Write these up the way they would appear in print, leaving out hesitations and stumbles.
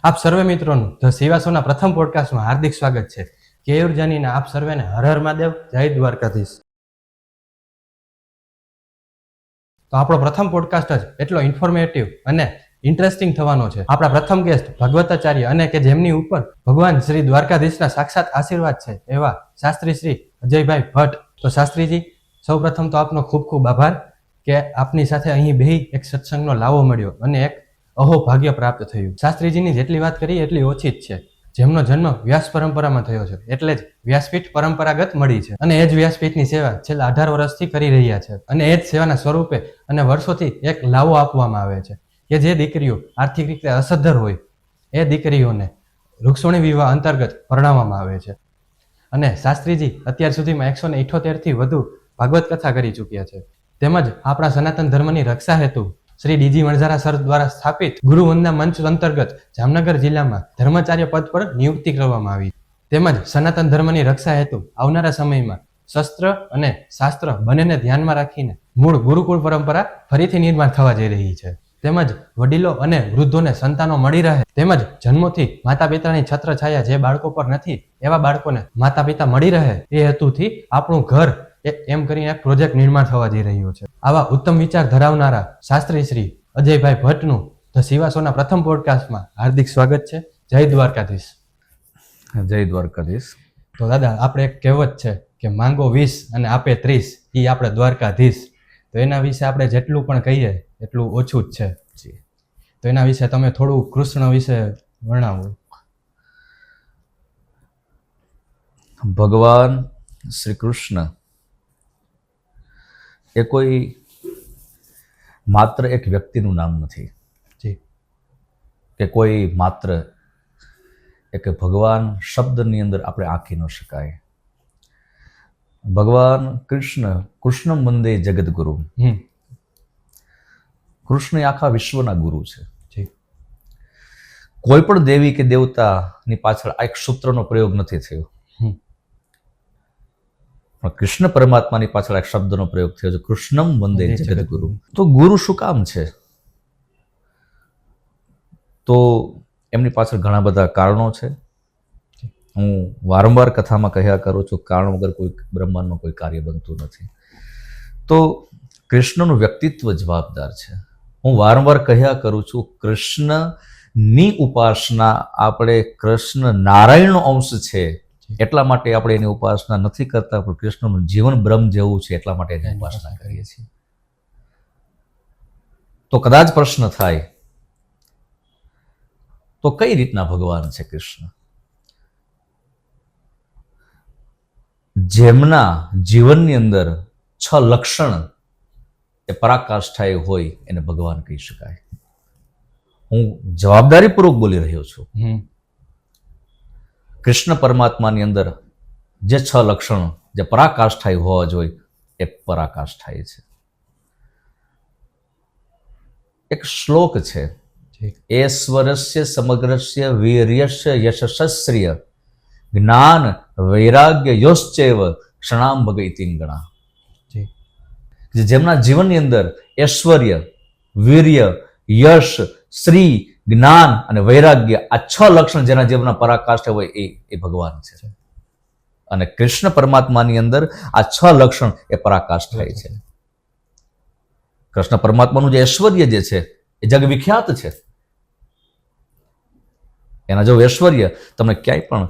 આપ સર્વે મિત્રોનું ધ સેવાસોના પ્રથમ પોડકાસ્ટમાં હાર્દિક સ્વાગત છે. કેયુર જાનીના આપ સર્વેને હર હર મહાદેવ, જય દ્વારકાધીશ. તો આપણો પ્રથમ પોડકાસ્ટ જ એટલો ઇન્ફોર્મેટિવ અને ઇન્ટરેસ્ટિંગ થવાનો છે. આપણા પ્રથમ ગેસ્ટ ભગવતાચાર્ય અને કે જેમની ઉપર ભગવાન શ્રી દ્વારકાધીશના સાક્ષાત આશીર્વાદ છે એવા શાસ્ત્રી શ્રી અજયભાઈ ભટ્ટ. તો શાસ્ત્રીજી, સૌ પ્રથમ તો આપનો ખૂબ ખૂબ આભાર કે આપની સાથે અહીં બેહી એક સત્સંગનો લાવો મળ્યો અને એક અહોભાગ્ય પ્રાપ્ત થયું. શાસ્ત્રીજીની જેટલી વાત કરીએ એટલી ઓછી જ છે. જેમનો જન્મ વ્યાસ પરંપરામાં થયો છે એટલે જ વ્યાસપીઠ પરંપરાગત મળી છે અને એ જ વ્યાસપીઠની સેવા છેલ્લા 18 વર્ષથી કરી રહ્યા છે. અને એ જ સેવાના સ્વરૂપે અને વર્ષોથી એક લાવો આપવામાં આવે છે કે જે દીકરીઓ આર્થિક રીતે અસદ્ધર હોય એ દીકરીઓને વૃક્ષોણી વિવાહ અંતર્ગત પરણાવવામાં આવે છે. અને શાસ્ત્રીજી અત્યાર સુધીમાં 178થી વધુ ભાગવત કથા કરી ચૂક્યા છે. તેમજ આપણા સનાતન ધર્મની રક્ષા હેતુ શ્રી ડીજી વણઝારા સર દ્વારા સ્થાપિત ગુરુ વંદના મંચ અંતર્ગત જામનગર જિલ્લામાં ધર્માચાર્ય પદ પર નિયુક્તિ કરવામાં આવી. તેમજ સનાતન ધર્મની રક્ષા હેતુ આવનારા સમયમાં શસ્ત્ર અને શાસ્ત્ર બંનેને ધ્યાનમાં રાખીને મૂળ ગુરુકુળ પરંપરા ફરીથી નિર્માણ થવા જઈ રહી છે. તેમજ વડીલો અને વૃદ્ધોને સંતાનો મળી રહે તેમજ જન્મોથી માતા પિતાની છત્ર છાયા જે બાળકો પર નથી એવા બાળકોને માતા પિતા મળી રહે એ હેતુથી આપણું ઘર એમ કરીને એક પ્રોજેક્ટ નિર્માણ થવા જઈ રહ્યો છે. આવા ઉત્તમ વિચાર ધરાવનારા શાસ્ત્રી શ્રી અજયભાઈ ભટ્ટનું ધ સેવાસોના પ્રથમ પોડકાસ્ટમાં હાર્દિક સ્વાગત છે. જય દ્વારકાધીશ. જય દ્વારકાધીશ. તો દાદા, આપણે એક કહેવત છે કે માંગો 20 અને આપે 30, એ આપણે દ્વારકાધીશ. તો એના વિશે આપણે જેટલું પણ કહીએ એટલું ઓછું જ છે. તો એના વિશે તમે થોડું કૃષ્ણ વિશે વર્ણવો. ભગવાન શ્રી કૃષ્ણ એ કોઈ માત્ર એક વ્યક્તિનું નામ નથી કે કોઈ માત્ર એક ભગવાન શબ્દની અંદર આપણે આંકી ન શકાય. ભગવાન કૃષ્ણ વંદે જગદગુરુ. કૃષ્ણ એ આખા વિશ્વના ગુરુ છે. કોઈ પણ દેવી કે દેવતાની પાછળ આ એક સૂત્રનો પ્રયોગ નથી થયો, પણ કૃષ્ણ પરમાત્માની પાછળ એક શબ્દનો પ્રયોગ થયો છે, કૃષ્ણમ વંદે જગદગુરુ. તો ગુરુ શું કામ છે? તો એમની પાછળ ઘણા બધા કારણો છે. હું વારંવાર કથામાં કહ્યા કરું છું, કારણ વગર કોઈ બ્રહ્માંડમાં કોઈ કાર્ય બનતું નથી. તો કૃષ્ણનું વ્યક્તિત્વ જવાબદાર છે. હું વારંવાર કહ્યા કરું છું, કૃષ્ણની ઉપાસના આપણે કૃષ્ણ નારાયણનો અંશ છે એટલા માટે આપણે એની ઉપાસના નથી કરતા, પણ કૃષ્ણનું જીવન બ્રહ્મ જેવું છે એટલા માટે એની ઉપાસના કરીએ છીએ. તો કદાચ પ્રશ્ન થાય તો કઈ રીતના ભગવાન છે કૃષ્ણ? જેમના જીવનની અંદર 6 લક્ષણ એ પરાકાષ્ઠાએ હોય એને ભગવાન કહી શકાય. હું જવાબદારીપૂર્વક બોલી રહ્યો છું. કૃષ્ણ પરમાત્માની અંદર જે 6 લક્ષણ જે પરાકાષ્ઠાએ હોવા જોઈએ એ પરાકાષ્ઠાએ છે. એક શ્લોક છે, ઐશ્વર્યસ્ય સમગ્રસ્ય વીર્યસ્ય યશસ્ય જ્ઞાન વૈરાગ્ય યોશ્ચૈવ ક્ષણામ ભગૈતિંગણા. જેમના જીવનની અંદર ઐશ્વર્ય, વીર્ય, યશ, શ્રી, જ્ઞાન અને વૈરાગ્ય આ 6 લક્ષણ જેના જીવનના પરાકાષ્ઠા હોય એ ભગવાન છે. અને કૃષ્ણ પરમાત્માની અંદર આ 6 લક્ષણ એ પરાકાષ્ઠાય છે. કૃષ્ણ પરમાત્માનું જે ઐશ્વર્ય જે છે એ જગ વિખ્યાત છે. એના જો ઐશ્વર્ય તમને ક્યાંય પણ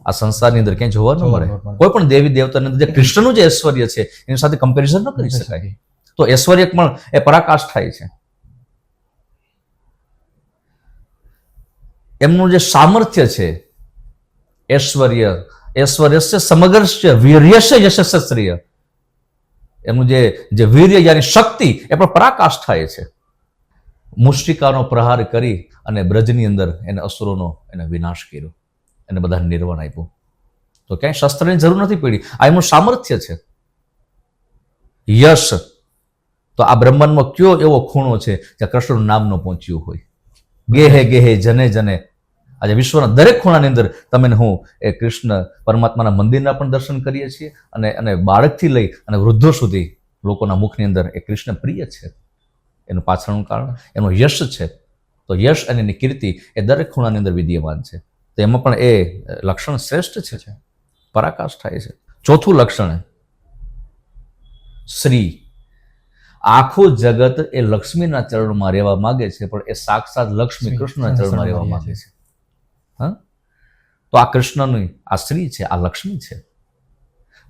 આ સંસારની અંદર ક્યાંય જોવા ન મળે. કોઈ પણ દેવી દેવતાની અંદર જે કૃષ્ણનું જે ઐશ્વર્ય છે એની સાથે કમ્પેરિઝન ન કરી શકાય. તો ઐશ્વર્ય પણ એ પરાકાષ્ઠાય છે. એમનું જે સામર્થ્ય છે, ઐશ્વર્યસ્ય સમગ્રસ્ય વીર્યસ્ય યશસ્ય, એમનું જે વીર્ય યાની શક્તિ એ પણ પરાકાષ્ઠાય છે. મુષ્ટિકાનો પ્રહાર કરી અને બ્રજની અંદર એને અસુરોનો એને વિનાશ કર્યો, એને બધાને નિર્વાણ આપ્યું. તો ક્યાંય શસ્ત્રની જરૂર નથી પડી. આ એમનું સામર્થ્ય છે. યશ, તો આ બ્રહ્માંડમાં કયો એવો ખૂણો છે જ્યાં કૃષ્ણનું નામ ન પહોંચ્યું હોય? ગેહે ગેહે જને જને. આજે વિશ્વના દરેક ખૂણાની અંદર તમે હું એ કૃષ્ણ પરમાત્માના મંદિરના પણ દર્શન કરીએ છીએ અને બાળકથી લઈ અને વૃદ્ધો સુધી લોકોના મુખની અંદર એ કૃષ્ણ પ્રિય છે. એનું પાછળનું કારણ એનો યશ છે. તો યશ અને એની કીર્તિ એ દરેક ખૂણાની અંદર વિદ્યમાન છે. તો એમાં પણ એ લક્ષણ શ્રેષ્ઠ છે, પરાકાષ્ઠ થાય છે. ચોથું લક્ષણ શ્રી. આખું જગત એ લક્ષ્મીના ચરણમાં રહેવા માંગે છે, પણ એ સાક્ષાત લક્ષ્મી કૃષ્ણના ચરણમાં રહેવા માંગે છે. હા, તો આ કૃષ્ણની આ શ્રી છે, આ લક્ષ્મી છે.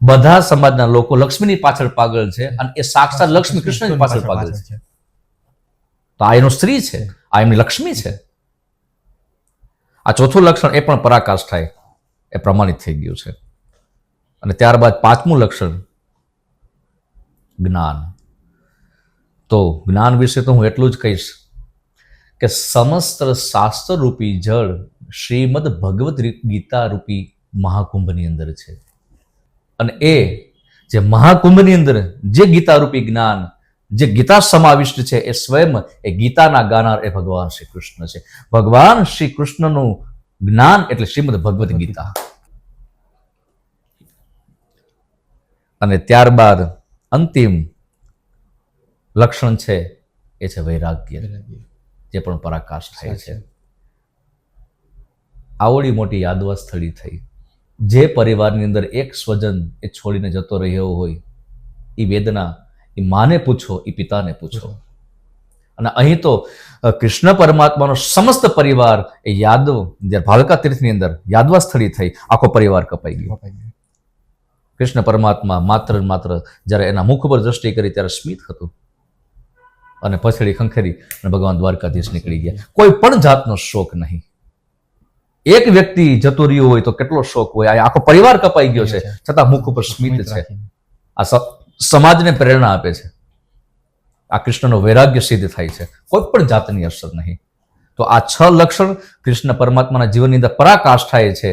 બધા સમાજના લોકો લક્ષ્મીની પાછળ પાગલ છે અને એ સાક્ષાત લક્ષ્મી કૃષ્ણની પાછળ પાગલ છે. તો આ એનું સ્ત્રી છે, આ એમની લક્ષ્મી છે. આ ચોથું લક્ષણ એ પણ પરાકાષ્ઠ થાય એ પ્રમાણિત થઈ ગયું છે. અને ત્યારબાદ પાંચમું લક્ષણ જ્ઞાન. તો જ્ઞાન વિશે તો હું એટલું જ કહીશ કે સમસ્ત શાસ્ત્ર રૂપી જળ શ્રીમદ ભગવદ્ ગીતા રૂપી મહાકુંભની અંદર છે. અને એ જે મહાકુંભની અંદર જે ગીતા રૂપી જ્ઞાન, જે ગીતા સમાવિષ્ટ છે, એ સ્વયં એ ગીતાના ગાનાર એ ભગવાન શ્રી કૃષ્ણ છે. ભગવાન શ્રી કૃષ્ણનું જ્ઞાન એટલે શ્રીમદ ભગવદ્ ગીતા. અને ત્યારબાદ અંતિમ લક્ષણ છે એ છે વૈરાગ્ય, જે પણ પરાકાષ્ઠ થાય છે. આવડી મોટી યાદવા સ્થળી થઈ. જે પરિવારની અંદર એક સ્વજન એ છોડીને જતો રહ્યો હોય, એ વેદના એ માને પૂછો, એ પિતાને પૂછો. અને અહીં તો કૃષ્ણ પરમાત્માનો સમસ્ત પરિવાર એ યાદવ, જ્યારે ભાલકા તીર્થની અંદર યાદવા સ્થળી થઈ, આખો પરિવાર કપાઈ ગયો. કૃષ્ણ પરમાત્મા માત્ર ને માત્ર જ્યારે એના મુખ પર દ્રષ્ટિ કરી ત્યારે સ્મિત હતું અને પછડી ખંખેરી અને ભગવાન દ્વારકાધીશ નીકળી ગયા. કોઈ પણ જાતનો શોક નહીં. એક વ્યક્તિ જતો રહ્યો હોય તો કેટલો શોક હોય, આ આખો પરિવાર કપાઈ ગયો છે, છતાં મુખ ઉપર સ્મિત છે. આ સમાજને પ્રેરણા આપે છે. આ કૃષ્ણનો વૈરાગ્ય સિદ્ધ થાય છે, કોઈ પણ જાતની અસર નહીં. તો આ 6 લક્ષણ કૃષ્ણ પરમાત્માના જીવનની અંદર પરાકાષ્ઠ થાય છે,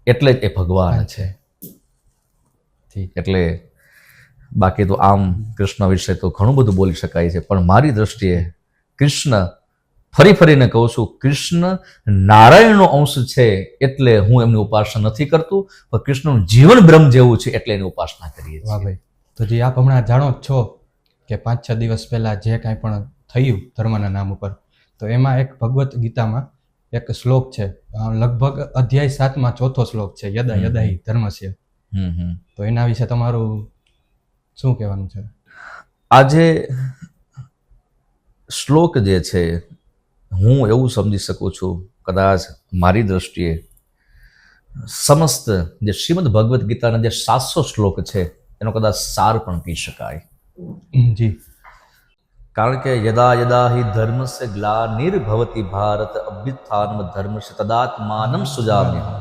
એટલે જ એ ભગવાન છે. એટલે બાકી તો આમ કૃષ્ણ વિશે તો ઘણું બધું બોલી શકાય છે, પણ મારી દ્રષ્ટિએ કૃષ્ણ, ફરી ફરીને કહું છું, કૃષ્ણ નારાયણનો અંશ છે એટલે હું એમની ઉપાસના નથી કરતું, પણ કૃષ્ણનું જીવન બ્રહ્મ જેવું છે એટલે એની ઉપાસના કરીએ છીએ. વાહ ભાઈ, તો જે આપ હમણાં જાણો જ છો કે 5-6 દિવસ પહેલા જે કાંઈ પણ થયું ધર્મના નામ ઉપર, તો એમાં એક ભગવદ્ ગીતામાં એક શ્લોક છે, લગભગ અધ્યાય 7માં 4થો શ્લોક છે, યદા યદા હિ ધર્મસ્ય. તો એના વિશે તમારું શું કહેવાનું છે? આજે શ્લોક જે છે, હું એવું સમજી શકું છું, કદાચ મારી દ્રષ્ટિએ સમસ્ત જે શ્રીમદ ભગવદ્ ગીતાના જે 700 શ્લોક છે એનો કદાચ સાર પણ કહી શકાય. જી, કારણ કે યદા યદા હિ ધર્મસ્ય ગ્લાનિર્ભવતિ ભારત અભ્યુત્થાનમ ધર્મસ્ય તદાત્માનં સુજામ્યહં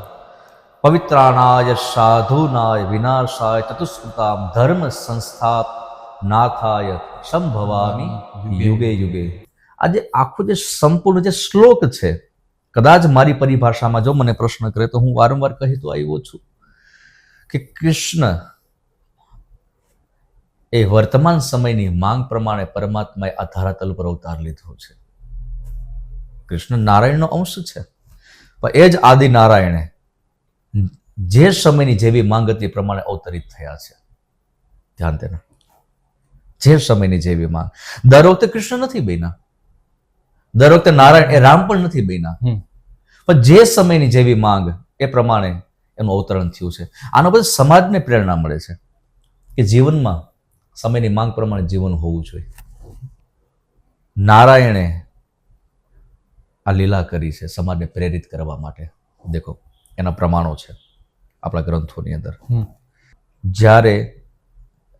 પવિત્રાણાય સાધુનાય વિનાશાય ચતુષ્કૃતામ ધર્મ સંસ્થાપનાથાય સંભવામિ યુગે યુગે. આજે આખો જે સંપૂર્ણ જે શ્લોક છે, કદાચ મારી પરિભાષામાં જો મને પ્રશ્ન કરે તો હું વારંવાર કહી તો આવ્યો છું કે કૃષ્ણ એ વર્તમાન સમયની માંગ પ્રમાણે પરમાત્માએ આ ધરાતલ પર અવતાર લીધો છે. કૃષ્ણ નારાયણનો અંશ છે, પણ એ જ આદિ નારાયણે જે સમયની જેવી માંગ હતી એ પ્રમાણે અવતરિત થયા છે. ધ્યાન દેના, જે સમયની જેવી માંગ. દર વખતે કૃષ્ણ નથી બન્યા, દર વખતે નારાયણ એ રામ પણ નથી બન્યા, પણ જે સમયની જેવી માંગ એ પ્રમાણે એનું અવતરણ થયું છે. આનો બધું સમાજને પ્રેરણા મળે છે કે જીવનમાં સમયની માંગ પ્રમાણે જીવન હોવું જોઈએ. નારાયણે આ લીલા કરી છે સમાજને પ્રેરિત કરવા માટે. દેખો, એના પ્રમાણો છે આપણા ગ્રંથોની અંદર. જ્યારે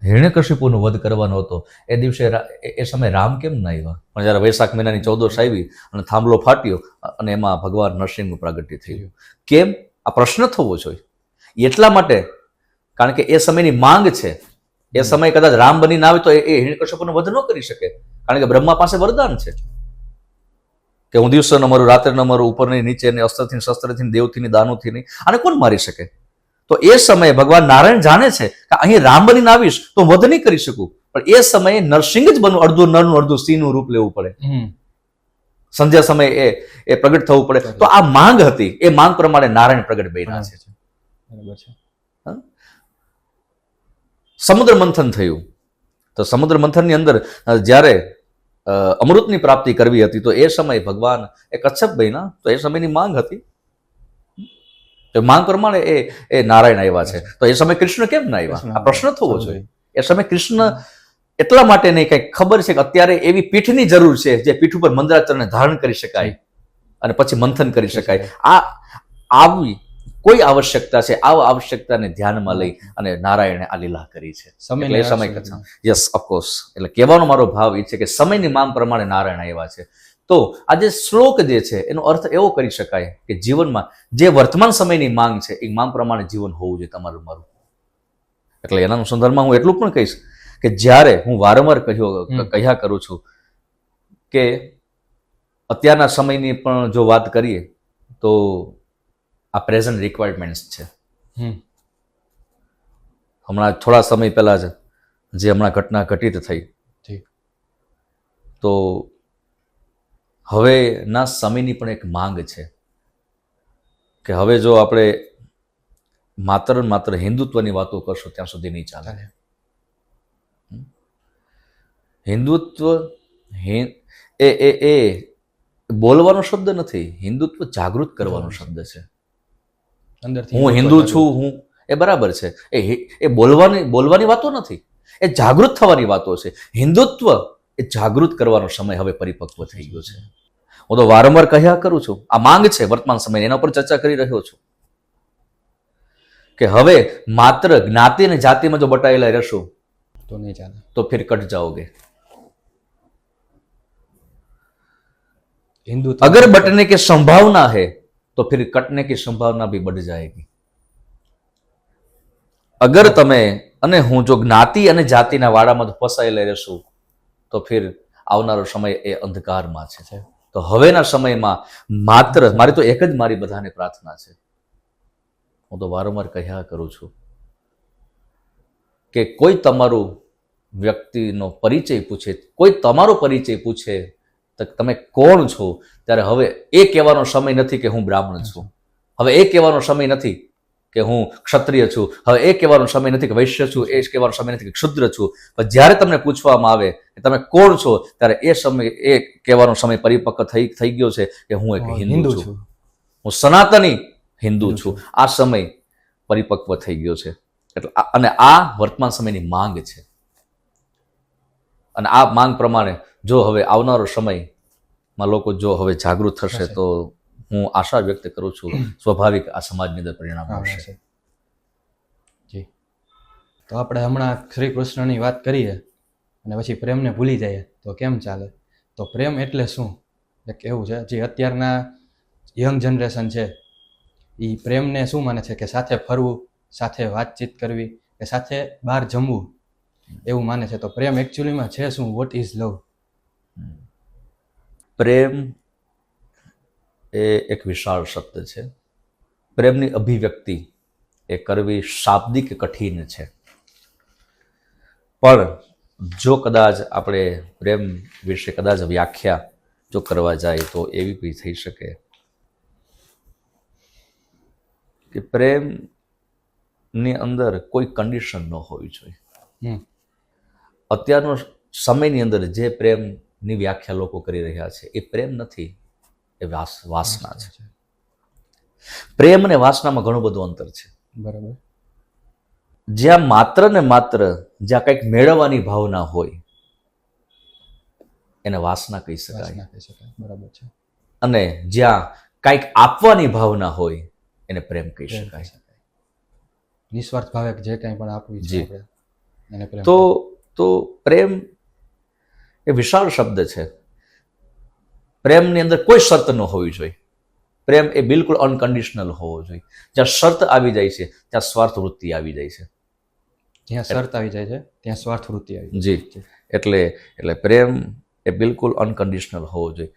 હિરણ્યકશિપુનો વધ કરવાનો હતો એ દિવસે એ સમયે રામ કેમ ના આવ્યા? પણ જ્યારે વૈશાખ મહિનાની 14 આવી અને થાંભલો ફાટ્યો અને એમાં ભગવાન નરસિંહનું પ્રાગટ્ય થયું. કેમ? આ પ્રશ્ન થવો જોઈએ. એટલા માટે, કારણ કે એ સમયની માંગ છે. એ સમય કદાચ રામ બનીને આવે તો એ હિરણ્યકશિપુનો વધ ન કરી શકે, કારણ કે બ્રહ્મા પાસે વરદાન છે કે હું દિવસે ન મરું, રાત્રે ન મરું, ઉપરની નીચે, અસ્ત્રથી શસ્ત્રથી, દેવથી, દાનોથી નહીં. આને કોણ મારી શકે? તો એ સમયે ભગવાન નારાયણ જાણે છે કે અહીં રામ બનીને આવીશ તો વધ નહીં કરી શકું, પણ એ સમયે નરસિંહ જ બનવું, અડધું નરનું અડધું સિંહનું રૂપ લેવું પડે. સંધ્યા સમયે એ પ્રગટ થવું પડે. તો આ માંગ હતી, એ માંગ પ્રમાણે નારાયણ પ્રગટ બન્યા છે. સમુદ્ર મંથન થયું, તો સમુદ્ર મંથનની અંદર જ્યારે અમૃતની પ્રાપ્તિ કરવી હતી, તો એ સમયે ભગવાન એ કચ્છપ બન્યા, તો એ સમયની માંગ હતી. તો માંગ પ્રમાણે એ નારાયણ આવ્યા છે. તો એ સમયે કૃષ્ણ કેમ ના આવ્યા? આ પ્રશ્ન થવો જોઈએ. એ સમયે કૃષ્ણ એટલા માટે નહીં, કંઈક ખબર છે કે અત્યારે એવી પીઠની જરૂર છે જે પીઠ ઉપર મંદરાચરણને ધારણ કરી શકાય અને પછી મંથન કરી શકાય. આવી કોઈ આવશ્યકતા છે, આ આવશ્યકતાને ધ્યાનમાં લઈ અને નારાયણે આ લીલા કરી છે. એટલે એ સમય કથા, યસ, ઓફકોર્સ. એટલે કહેવાનો મારો ભાવ એ છે કે સમયની માંગ પ્રમાણે નારાયણ આવ્યા છે. તો આ જે શ્લોક જે છે એનો અર્થ એવો કરી શકાય કે જીવનમાં જે વર્તમાન સમયની માંગ છે એ માંગ પ્રમાણે જીવન હોવું જોઈએ તમારું મારું. એટલે એના સંદર્ભમાં હું એટલું પણ કહીશ કે જ્યારે હું વારંવાર કહ્યા કરું છું કે અત્યારના સમયની પણ જો વાત કરીએ તો આ પ્રેઝન્ટ રિક્વાયરમેન્ટ્સ છે. હમણાં થોડા સમય પહેલા જ જે હમણાં ઘટના ઘટિત થઈ, તો હવેના સમયની પણ એક માંગ છે કે હવે જો આપણે માત્ર હિન્દુત્વની વાતો કરશો ત્યાં સુધી નહીં ચાલે. હિન્દુત્વ એ બોલવાનો શબ્દ નથી, હિન્દુત્વ જાગૃત કરવાનો શબ્દ છે. હું હિન્દુ છું, એ બરાબર છે, એ બોલવાની વાતો નથી, એ જાગૃત થવાની વાતો છે. હિન્દુત્વ એ જાગૃત કરવાનો સમય હવે પરિપક્વ થઈ ગયો છે. હું તો વારંવાર કહ્યા કરું છું, આ માંગ છે વર્તમાન સમય, એના પર ચર્ચા કરી રહ્યો છું કે હવે માત્ર જ્ઞાતિ અને જાતિમાં જો બટાયેલા રહેશું તો નહીં ચાલે, તો ફિર કટ જાઓગે. हिंदुत्व अगर बटने की संभावना है तो फिर कटने की संभावना भी बढ़ जाएगी. अगर તમે અને હું જો જ્ઞાતિ અને જાતિના વાડામાં ફસાયેલા રહેશું તો ફિર આવનારો સમય એ અંધકારમાં છે. તો હવેના સમયમાં મારી તો એક જ મારી બધાને પ્રાર્થના છે, હું તો વારંવાર કહ્યા કરું છું કે કોઈ તમારું વ્યક્તિનો પરિચય પૂછે, કોઈ તમારો પરિચય પૂછે તમે કોણ છો, ત્યારે હવે એ કહેવાનો સમય નથી કે હું બ્રાહ્મણ છું, હવે એ કહેવાનો સમય નથી કે હું ક્ષત્રિય છું, હવે એ કહેવાનો સમય નથી કે વૈશ્ય છું, એ કહેવાનો સમય નથી કે ક્ષુદ્ર છું. પણ જ્યારે તમને પૂછવામાં આવે કે તમે કોણ છો, ત્યારે એ સમય એ કહેવાનો સમય પરિપક્વ થઈ ગયો છે કે હું એક હિન્દુ છું, હું સનાતની હિન્દુ છું. આ સમય પરિપક્વ થઈ ગયો છે. એટલે અને આ વર્તમાન સમયની માંગ છે. અને આ માંગ પ્રમાણે જો હવે આવનારો સમયમાં લોકો જો હવે જાગૃત થશે તો હું આશા વ્યક્ત કરું છું સ્વાભાવિક આ સમાજની અંદર પરિણામ આવશે. જી, તો આપણે હમણાં શ્રી કૃષ્ણની વાત કરીએ અને પછી પ્રેમને ભૂલી જઈએ તો કેમ ચાલે? તો પ્રેમ એટલે શું? એક એવું છે જે અત્યારના યંગ જનરેશન છે એ પ્રેમને શું માને છે કે સાથે ફરવું, સાથે વાતચીત કરવી કે સાથે બહાર જમવું એવું માને છે. તો પ્રેમ એકચ્યુઅલીમાં છે શું? વોટ ઇઝ લવ? પ્રેમ એ એક વિશાળ શબ્દ છે. પ્રેમની અભિવ્યક્તિ એ કરવી શાબ્દિક કઠિન છે. પણ જો કદાચ આપણે પ્રેમ વિશે કદાચ વ્યાખ્યા જો કરવા જાય તો એવી બી થઈ શકે કે પ્રેમની અંદર કોઈ કન્ડિશન ન હોવી જોઈએ. અત્યારનો સમયની અંદર જે પ્રેમની વ્યાખ્યા લોકો કરી રહ્યા છે એ પ્રેમ નથી, એ વાસના છે. પ્રેમ અને વાસનામાં ઘણું બધું અંતર છે. બરાબર. જ્યાં માત્ર ને માત્ર જ્યાં કંઈક મેળવવાની ભાવના હોય એને વાસના કહી શકાય. બરાબર છે. અને જ્યાં કંઈક આપવાની ભાવના હોય એને પ્રેમ કહી શકાય. નિસ્વાર્થ ભાવે જે કંઈ પણ આપવું છે એને પ્રેમ. તો પ્રેમ એ વિશાળ શબ્દ છે. પ્રેમની અંદર કોઈ શરત ન હોવી જોઈએ. પ્રેમ એ બિલકુલ અનકન્ડિશનલ હોવો જોઈએ. જ્યાં શરત આવી જાય છે ત્યાં સ્વાર્થ વૃત્તિ આવી જાય છે. જ્યાં શરત આવી જાય છે ત્યાં સ્વાર્થ વૃત્તિ આવી જી. એટલે પ્રેમ એ બિલકુલ અનકન્ડિશનલ હોવો જોઈએ.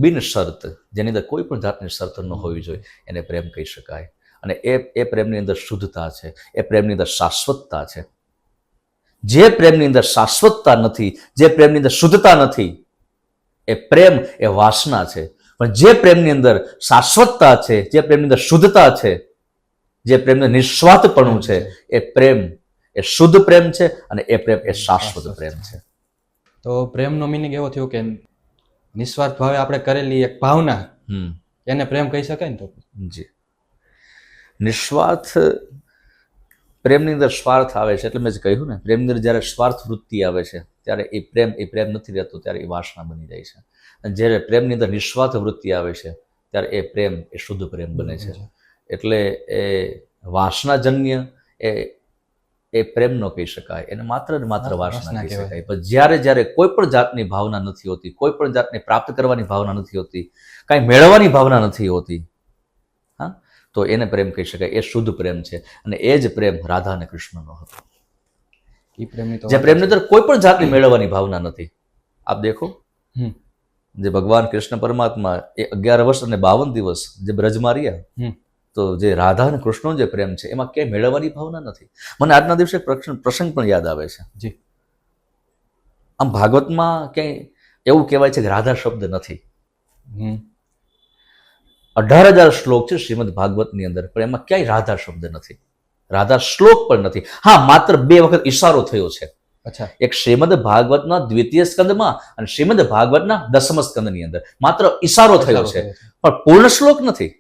બિન શરત, જેની અંદર કોઈ પણ જાતની શરત ન હોવી જોઈએ એને પ્રેમ કહી શકાય. અને એ પ્રેમની અંદર શુદ્ધતા છે, એ પ્રેમની અંદર શાશ્વતતા છે. જે પ્રેમની અંદર શાશ્વતતા નથી, જે પ્રેમની અંદર શુદ્ધતા નથી, એ પ્રેમ એ વાસના છે. પણ જે પ્રેમની અંદર શાશ્વતતા છે, જે પ્રેમની અંદર શુદ્ધતા છે, જે પ્રેમનું નિસ્વાર્થપણું છે, એ પ્રેમ એ શુદ્ધ પ્રેમ છે અને એ પ્રેમ એ શાશ્વત પ્રેમ છે. તો પ્રેમનો મિનિંગ એવો થયો કે નિસ્વાર્થ ભાવે આપણે કરેલી એક ભાવના એને પ્રેમ કહી શકાય ને? તો જી, નિસ્વાર્થ પ્રેમની અંદર સ્વાર્થ આવે છે, એટલે મેં જ કહ્યું ને, પ્રેમની અંદર જ્યારે સ્વાર્થ વૃત્તિ આવે છે ત્યારે એ પ્રેમ નથી રહેતો, ત્યારે એ વાસના બની જાય છે. અને જ્યારે પ્રેમની અંદર નિસ્વાર્થ વૃત્તિ આવે છે ત્યારે એ પ્રેમ એ શુદ્ધ પ્રેમ બને છે. એટલે એ વાસનાજન્ય એ પ્રેમ ન કહી શકાય, એને માત્ર ને માત્ર વાસના કહી શકાય. પણ જ્યારે કોઈ પણ જાતની ભાવના નથી હોતી, કોઈ પણ જાતને પ્રાપ્ત કરવાની ભાવના નથી હોતી, કાંઈ મેળવવાની ભાવના નથી હોતી, હા, તો એને પ્રેમ કહી શકાય. એ શુદ્ધ પ્રેમ છે. અને એ જ પ્રેમ રાધા અને કૃષ્ણનો હતો. એ પ્રેમની તો જે પ્રેમની અંદર કોઈ પણ જાતની મેળવવાની ભાવના નથી. આપ દેખો, જે ભગવાન કૃષ્ણ પરમાત્મા એ 11 વર્ષ અને 52 દિવસ જે બ્રજમાં રહ્યા, તો જે રાધા અને કૃષ્ણનો જે પ્રેમ છે એમાં ક્યાંય મેળવવાની ભાવના નથી. મને આજના દિવસે પ્રસંગ પણ યાદ આવે છે. જી, આમ ભાગવતમાં ક્યાંય એવું કહેવાય છે કે રાધા શબ્દ નથી. 18,000 શ્લોક છે શ્રીમદ ભાગવતની અંદર, પણ એમાં ક્યાંય રાધા શબ્દ નથી, રાધા શ્લોક પણ નથી. હા, માત્ર 2 વખત ઈશારો થયો છે. અચ્છા. એક શ્રીમદ ભાગવતના 2ય સ્કંદમાં અને શ્રીમદ ભાગવતના 10મ સ્કંદની અંદર માત્ર ઈશારો થયો છે, પણ પૂર્ણ શ્લોક નથી.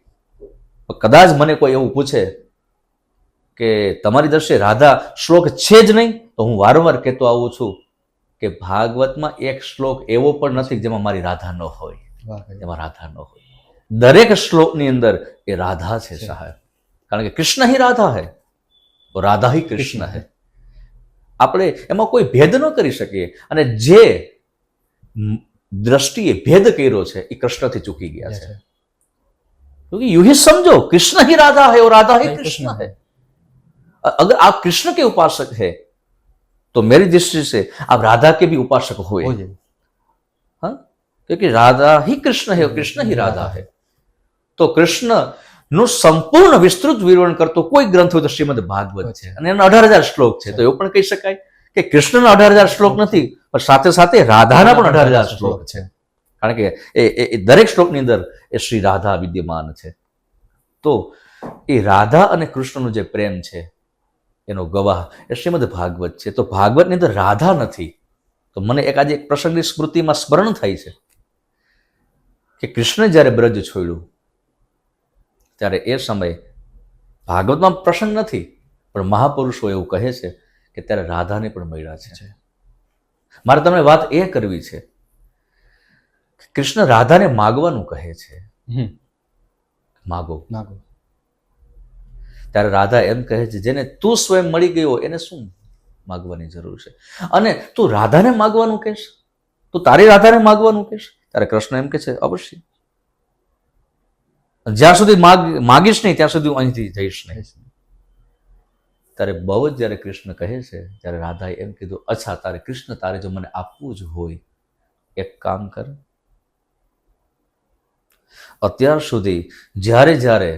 કદાચ મને કોઈ એવું પૂછે કે તમારી દ્રષ્ટિએ રાધા શ્લોક છે જ નહીં, તો હું વારંવાર કહેતો આવું છું કે ભાગવતમાં એક શ્લોક એવો પણ નથી જેમાં મારી રાધા ન હોય, જેમાં રાધા ન હોય. દરેક શ્લોકની અંદર એ રાધા છે સાહેબ, કારણ કે કૃષ્ણ હી રાધા હૈ, તો રાધા હી કૃષ્ણ હૈ. આપણે એમાં કોઈ ભેદ ન કરી શકીએ. અને જે દ્રષ્ટિએ ભેદ કર્યો છે એ કૃષ્ણથી ચૂકી ગયા છે. क्योंकि यूं ही समझो कृष्ण ही राधा है और राधा ही कृष्ण है. अगर आप कृष्ण के उपासक हैं तो मेरी दृष्टि से आप राधा के भी उपासक हुए. हाँ, क्योंकि राधा ही कृष्ण है और कृष्ण ही राधा है. तो कृष्ण નું સંપૂર્ણ વિસ્તૃત વિવરણ કરતો કોઈ ગ્રંથ હોય તો શ્રીમદ ભાગવત છે, અને એના 18,000 શ્લોક છે. તો એવું પણ કહી શકાય કે કૃષ્ણના 18,000 શ્લોક નથી, પણ સાથે સાથે રાધાના પણ 18,000 શ્લોક છે. કારણ કે એ દરેક શ્લોકની અંદર એ શ્રી રાધા વિદ્યમાન છે. તો એ રાધા અને કૃષ્ણનો જે પ્રેમ છે એનો ગવાહ એ શ્રીમદ ભાગવત છે. તો ભાગવતની અંદર રાધા નથી. તો મને આજે એક પ્રસંગની સ્મૃતિમાં સ્મરણ થાય છે કે કૃષ્ણ જ્યારે બ્રજ છોડ્યું ત્યારે એ સમય ભાગવતમાં પ્રસંગ નથી, પણ મહાપુરુષો એવું કહે છે કે ત્યારે રાધાને પણ મળ્યા છે. મારે તમને વાત એ કરવી છે, કૃષ્ણ રાધાને માગવાનું કહે છે, માગો. ત્યારે રાધા એમ કહે છે જેને તું સ્વયં મળી ગયો એને શું માગવાની જરૂર છે, અને તું રાધાને માગવાનું કહેશ, તું તારી રાધાને માગવાનું કહેશ. ત્યારે કૃષ્ણ એમ કહે છે અવશ્ય, જ્યાં સુધી માગીશ નહીં ત્યાં સુધી હું અહીંથી જઈશ નહીં. ત્યારે બહુ જ જ્યારે કૃષ્ણ કહે છે ત્યારે રાધાએ એમ કીધું, અચ્છા તારે કૃષ્ણ તારે જો મને આપવું જ હોય એક કામ કર, અત્યાર સુધી જ્યારે જ્યારે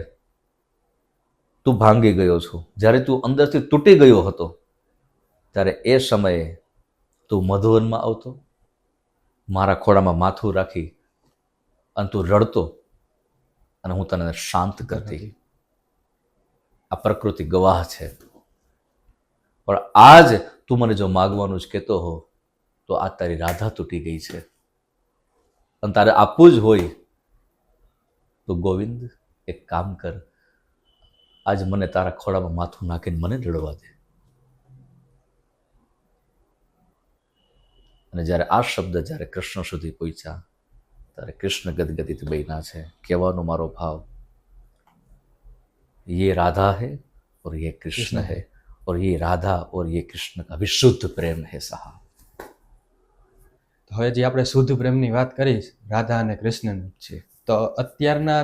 તું ભાંગી ગયો છો, જ્યારે તું અંદરથી તૂટી ગયો હતો, ત્યારે એ સમયે તું મધુવનમાં આવતો, મારા ખોળામાં માથું રાખી અને તું રડતો અને હું તને શાંત કરતી. આ પ્રકૃતિ ગવાહ છે. પણ આજ તું મને જો માગવાનું જ કહેતો હો તો આ તારી રાધા તૂટી ગઈ છે અને તારે આપવું જ હોય તો ગોવિંદ એક કામ કર, આજ મને તારા ખોળામાં માથું નાખીને મને રડવા દે. અને જ્યારે આ શબ્દ જ્યારે કૃષ્ણ સુધી પહોંચ્યા ત્યારે કૃષ્ણ ગદગદિત બન્યા છે. કહેવાનો મારો ભાવ, ये राधा है और ये कृष्ण है और ये राधा और ये कृष्ण का विशुद्ध प्रेम है साहब. હવે જે આપણે શુદ્ધ પ્રેમની વાત કરી રાધા અને કૃષ્ણની છે, તો અત્યારના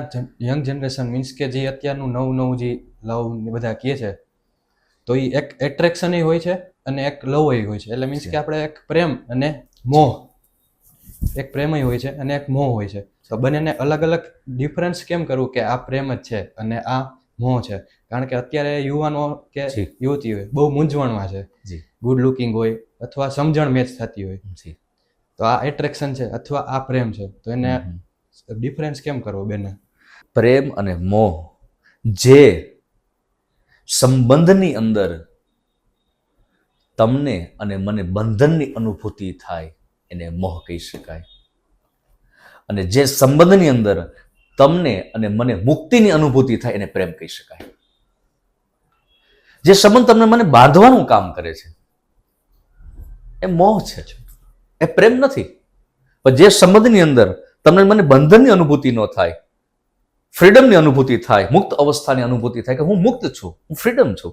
યંગ જનરેશન મીન્સ કે જે અત્યારનું નવું જે લવ બધા કહે છે, તો એ એક એટ્રેક્શન હોય છે અને એક લવ હોય છે. એટલે મીન્સ કે આપણે એક પ્રેમ અને મોહ, એક પ્રેમ હોય છે અને એક મોહ હોય છે. તો બંનેને અલગ અલગ ડિફરન્સ કેમ કરવું કે આ પ્રેમ જ છે અને આ મોહ છે? કારણ કે અત્યારે યુવાનો કે યુવતી હોય બહુ મૂંઝવણમાં છે. ગુડ લુકિંગ હોય અથવા સમજણ મેચ થતી હોય, તો આ એટ્રેક્શન છે અથવા આ પ્રેમ છે, તો એને ડિફરન્સ કેમ કરવો બેને? પ્રેમ અને મોહ જે સંબંધની અંદર તમને અને મને બંધનની અનુભૂતિ થાય એને મોહ કહી શકાય. અને જે સંબંધની અંદર તમને અને મને મુક્તિની અનુભૂતિ થાય એને પ્રેમ કહી શકાય. જે સંબંધ તમને મને બાંધવાનું કામ કરે છે એ મોહ છે, એ પ્રેમ નથી. પણ જે સંબંધની અંદર તમને મને બંધનની અનુભૂતિ ન થાય, ફ્રીડમની અનુભૂતિ થાય, મુક્ત અવસ્થાની અનુભૂતિ થાય કે હું મુક્ત છું, હું ફ્રીડમ છું,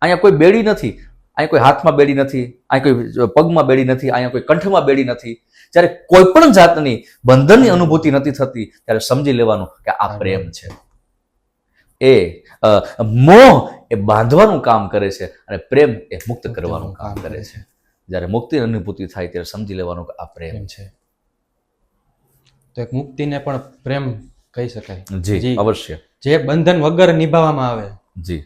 અહીંયા કોઈ બેડી નથી, અહીંયા કોઈ હાથમાં બેડી નથી, અહીંયા કોઈ પગમાં બેડી નથી, અહીંયા કોઈ કંઠમાં બેડી નથી, જ્યારે કોઈ પણ જાતની બંધનની અનુભૂતિ નથી થતી ત્યારે સમજી લેવાનું કે આ પ્રેમ છે. એ મોહ એ બાંધવાનું કામ કરે છે અને પ્રેમ એ મુક્ત કરવાનું કામ કરે છે. જ્યારે મુક્તિની અનુભૂતિ થાય ત્યારે સમજી લેવાનું કે આ પ્રેમ છે. તો એક મુક્તિને પણ પ્રેમ કહી શકાય. જી અવશ્ય. જે બંધન વગર નિભાવવામાં આવે. જી.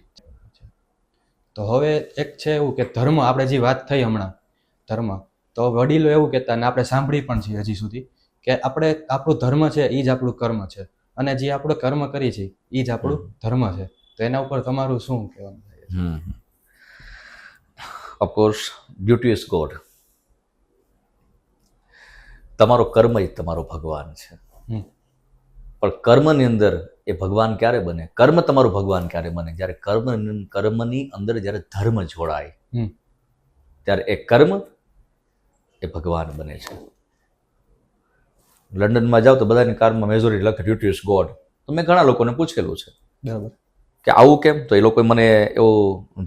તો હવે એક છે એવું કે ધર્મ, આપણે જે વાત થઈ હમણાં ધર્મ, તો વડીલો એવું કહેતા અને આપણે સાંભળી પણ છીએ હજી સુધી કે આપણું ધર્મ છે એ જ આપણું કર્મ છે, અને જે આપણે કર્મ કરી છે એ જ આપણું ધર્મ છે. તો એના ઉપર તમારું શું કહેવાનું થાય? Of course duty is God. તમારો કર્મ જ તમારો ભગવાન છે. પણ કર્મની અંદર એ ભગવાન ક્યારે બને? કર્મ તમારું ભગવાન ક્યારે બને? જ્યારે કર્મની અંદર જ્યારે ધર્મ જોડાય ત્યારે એ કર્મ એ ભગવાન બને છે. લંડનમાં જાઓ તો બધાની કારમાં મેજોરિટી લખે ડ્યુટી ઇઝ ગોડ. તો મેં ઘણા લોકોને પૂછેલું છે બરાબર કે આવું કેમ? તો એ લોકોએ મને એવો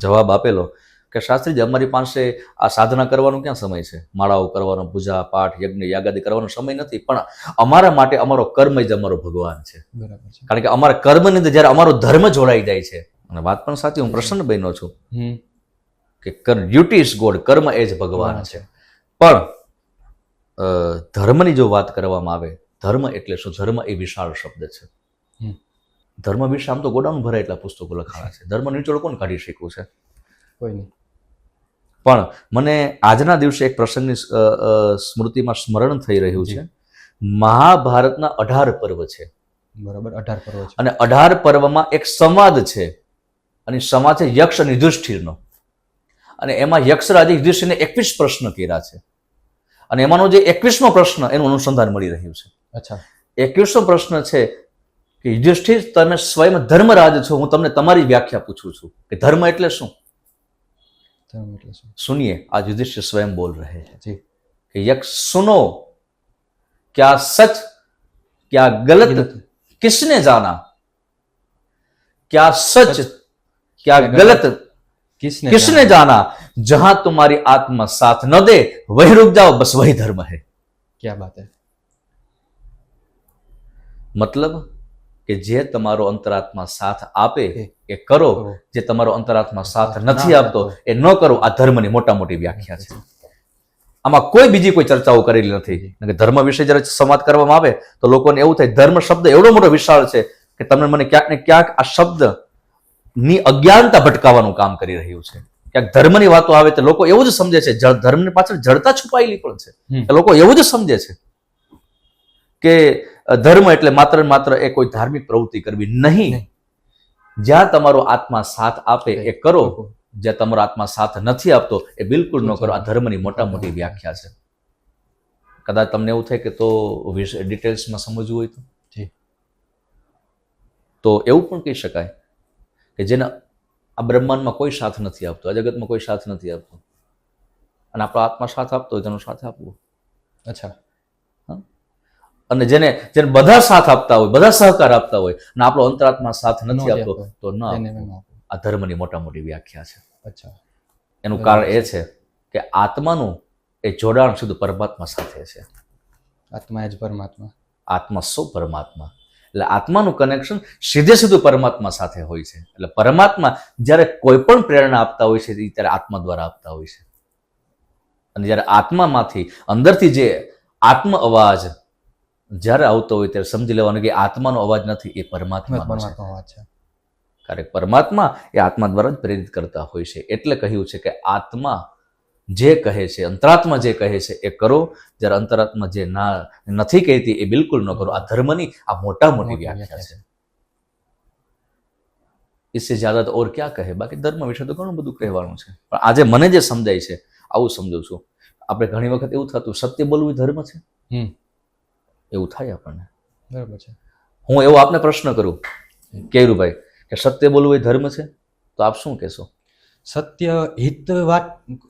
જવાબ આપેલો કે શાસ્ત્રીજી, અમારી પાસે આ સાધના કરવાનો ક્યાં સમય છે? માળાઓ કરવાનો, પૂજા પાઠ યજ્ઞ યાગાદી કરવાનો સમય નથી, પણ અમારા માટે અમારો કર્મ જ અમારો ભગવાન છે. બરાબર છે. કારણ કે અમારા કર્મની અંદર જ્યારે અમારો ધર્મ જોડાઈ જાય છે, અને વાત પણ સાચી, હું પ્રસન્ન બન્યો છું કે ડ્યુટી ઇઝ ગોડ, કર્મ એ જ ભગવાન છે. પણ ધર્મની જો વાત કરવામાં આવે, ધર્મ એટલે શું? ધર્મ એ વિશાળ શબ્દ છે. ધર્મ વિશે આમ તો ગોડાઉન ભરાય એટલા પુસ્તકો લખાણા છે. ધર્મ નીચોડ કોણ કાઢી શક્યું છે? કોઈ નહીં. પણ મને આજના દિવસે એક પ્રસંગની સ્મૃતિમાં સ્મરણ થઈ રહ્યું છે. મહાભારતના 18 પર્વ છે. બરાબર, 18 પર્વ છે. અને 18 પર્વમાં એક સંવાદ છે, અને સંવાદ છે યક્ષ અને યુધિષ્ઠિરનો. અને એમાં યક્ષરાજે યુધિષ્ઠિરને 21 પ્રશ્ન કર્યા છે, અને એમાંનો જે 21મો પ્રશ્ન એનું અનુસંધાન મળી રહ્યું છે. અચ્છા. 21મો પ્રશ્ન છે કે યુધિષ્ઠિર, તમે સ્વયં ધર્મરાજ છો, હું તમને તમારી વ્યાખ્યા પૂછું છું કે ધર્મ એટલે શું? ધર્મ એટલે શું? सुनिए, आज युधिष्ठिर स्वयं बोल रहे हैं જી. कि यक्ष सुनो, क्या सच क्या गलत किसने जाना? क्या सच क्या गलत किसने जाना? जहां तुम्हारी आत्मा साथ न दे वही रुक जाओ, बस वही धर्म है. क्या बात है. मतलब કે જે તમારો અંતરાત્મા સાથ આપે એ કરો, જે તમારો અંતરાત્મા સાથ નથી આપતો એ ન કરો. આ ધર્મની મોટા મોટી વ્યાખ્યા છે. આમાં કોઈ બીજી કોઈ ચર્ચાઓ કરેલી નથી. ધર્મ વિશે જ્યારે સંવાદ કરવામાં આવે તો લોકોને એવું થાય ધર્મ શબ્દ એવડો મોટો વિશાળ છે કે તમને મને ક્યાંક ને ક્યાંક આ શબ્દ ની અજ્ઞાનતા ભટકાવવાનું કામ કરી રહ્યું છે. ક્યાંક ધર્મની વાતો આવે તો લોકો એવું જ સમજે છે, ધર્મની પાછળ જડતા છુપાયેલી પણ છે. લોકો એવું જ સમજે છે કે ધર્મ એટલે માત્ર ને માત્ર એ કોઈ ધાર્મિક પ્રવૃત્તિ કરવી નહીં. જ્યાં તમારો આત્મા સાથ આપે એ કરો, જ્યાં તમારો આત્મા સાથ નથી આપતો એ બિલકુલ ન કરો. આ ધર્મની મોટા મોટી વ્યાખ્યા છે. કદાચ તમને એવું થાય કે તો ડિટેલ્સમાં સમજવું હોય તો એવું પણ કહી શકાય કે જેને આ બ્રહ્માંડમાં કોઈ સાથ નથી આપતો, આ જગતમાં કોઈ સાથ નથી આપતો, અને આપણો આત્મા સાથ આપતો હોય તેનો સાથ આપવો. અચ્છા. અને જેને બધા સાથ આપતા હોય, બધા સહકાર આપતા હોય, અને આપણો અંતરાત્મા સાથ નથી આપતો તો ન આપવો. આ ધર્મની મોટા મોટી વ્યાખ્યા છે. અચ્છા. એનું કારણ એ છે કે આત્માનું એ જોડાણ સીધું પરમાત્મા સાથે છે. આત્મા જ પરમાત્મા. આત્મા શું પરમાત્મા, એટલે આત્માનું કનેક્શન સીધું પરમાત્મા સાથે હોય છે. એટલે પરમાત્મા જ્યારે કોઈ પણ પ્રેરણા આપતા હોય છે ત્યારે આત્મા દ્વારા આપતા હોય છે. અને જ્યારે આત્મામાંથી અંદરથી જે આત્મ અવાજ જ્યારે આવતો હોય ત્યારે સમજી લેવાનું કે આત્માનો અવાજ નથી, એ પરમાત્માનો અવાજ છે. કારણ પરમાત્મા એ આત્મા દ્વારા જ પ્રેરિત કરતા હોય છે. એટલે કહ્યું છે કે આત્મા જે કહે છે, અંતરાત્મા જે કહે છે એ કરો, જ્યારે અંતરાત્મા જે નથી કહેતી એ બિલકુલ ન કરો. આ ધર્મની આ મોટા મોટી વ્યાખ્યા છે. इससे ज्यादा तो और क्या કહે. બાકી ધર્મ વિશે તો ઘણું બધું કહેવાનું છે, પણ આજે મને જે સમજાય છે આવું સમજુ છું. આપણે ઘણી વખત એવું થતું સત્ય બોલવું એ ધર્મ છે, હમ એવું થાય આપણને. બરાબર છે. હું એવો આપને પ્રશ્ન કરું કેયુરભાઈ કે સત્ય બોલવું એ ધર્મ છે, તો આપ શું કહેશો? સત્ય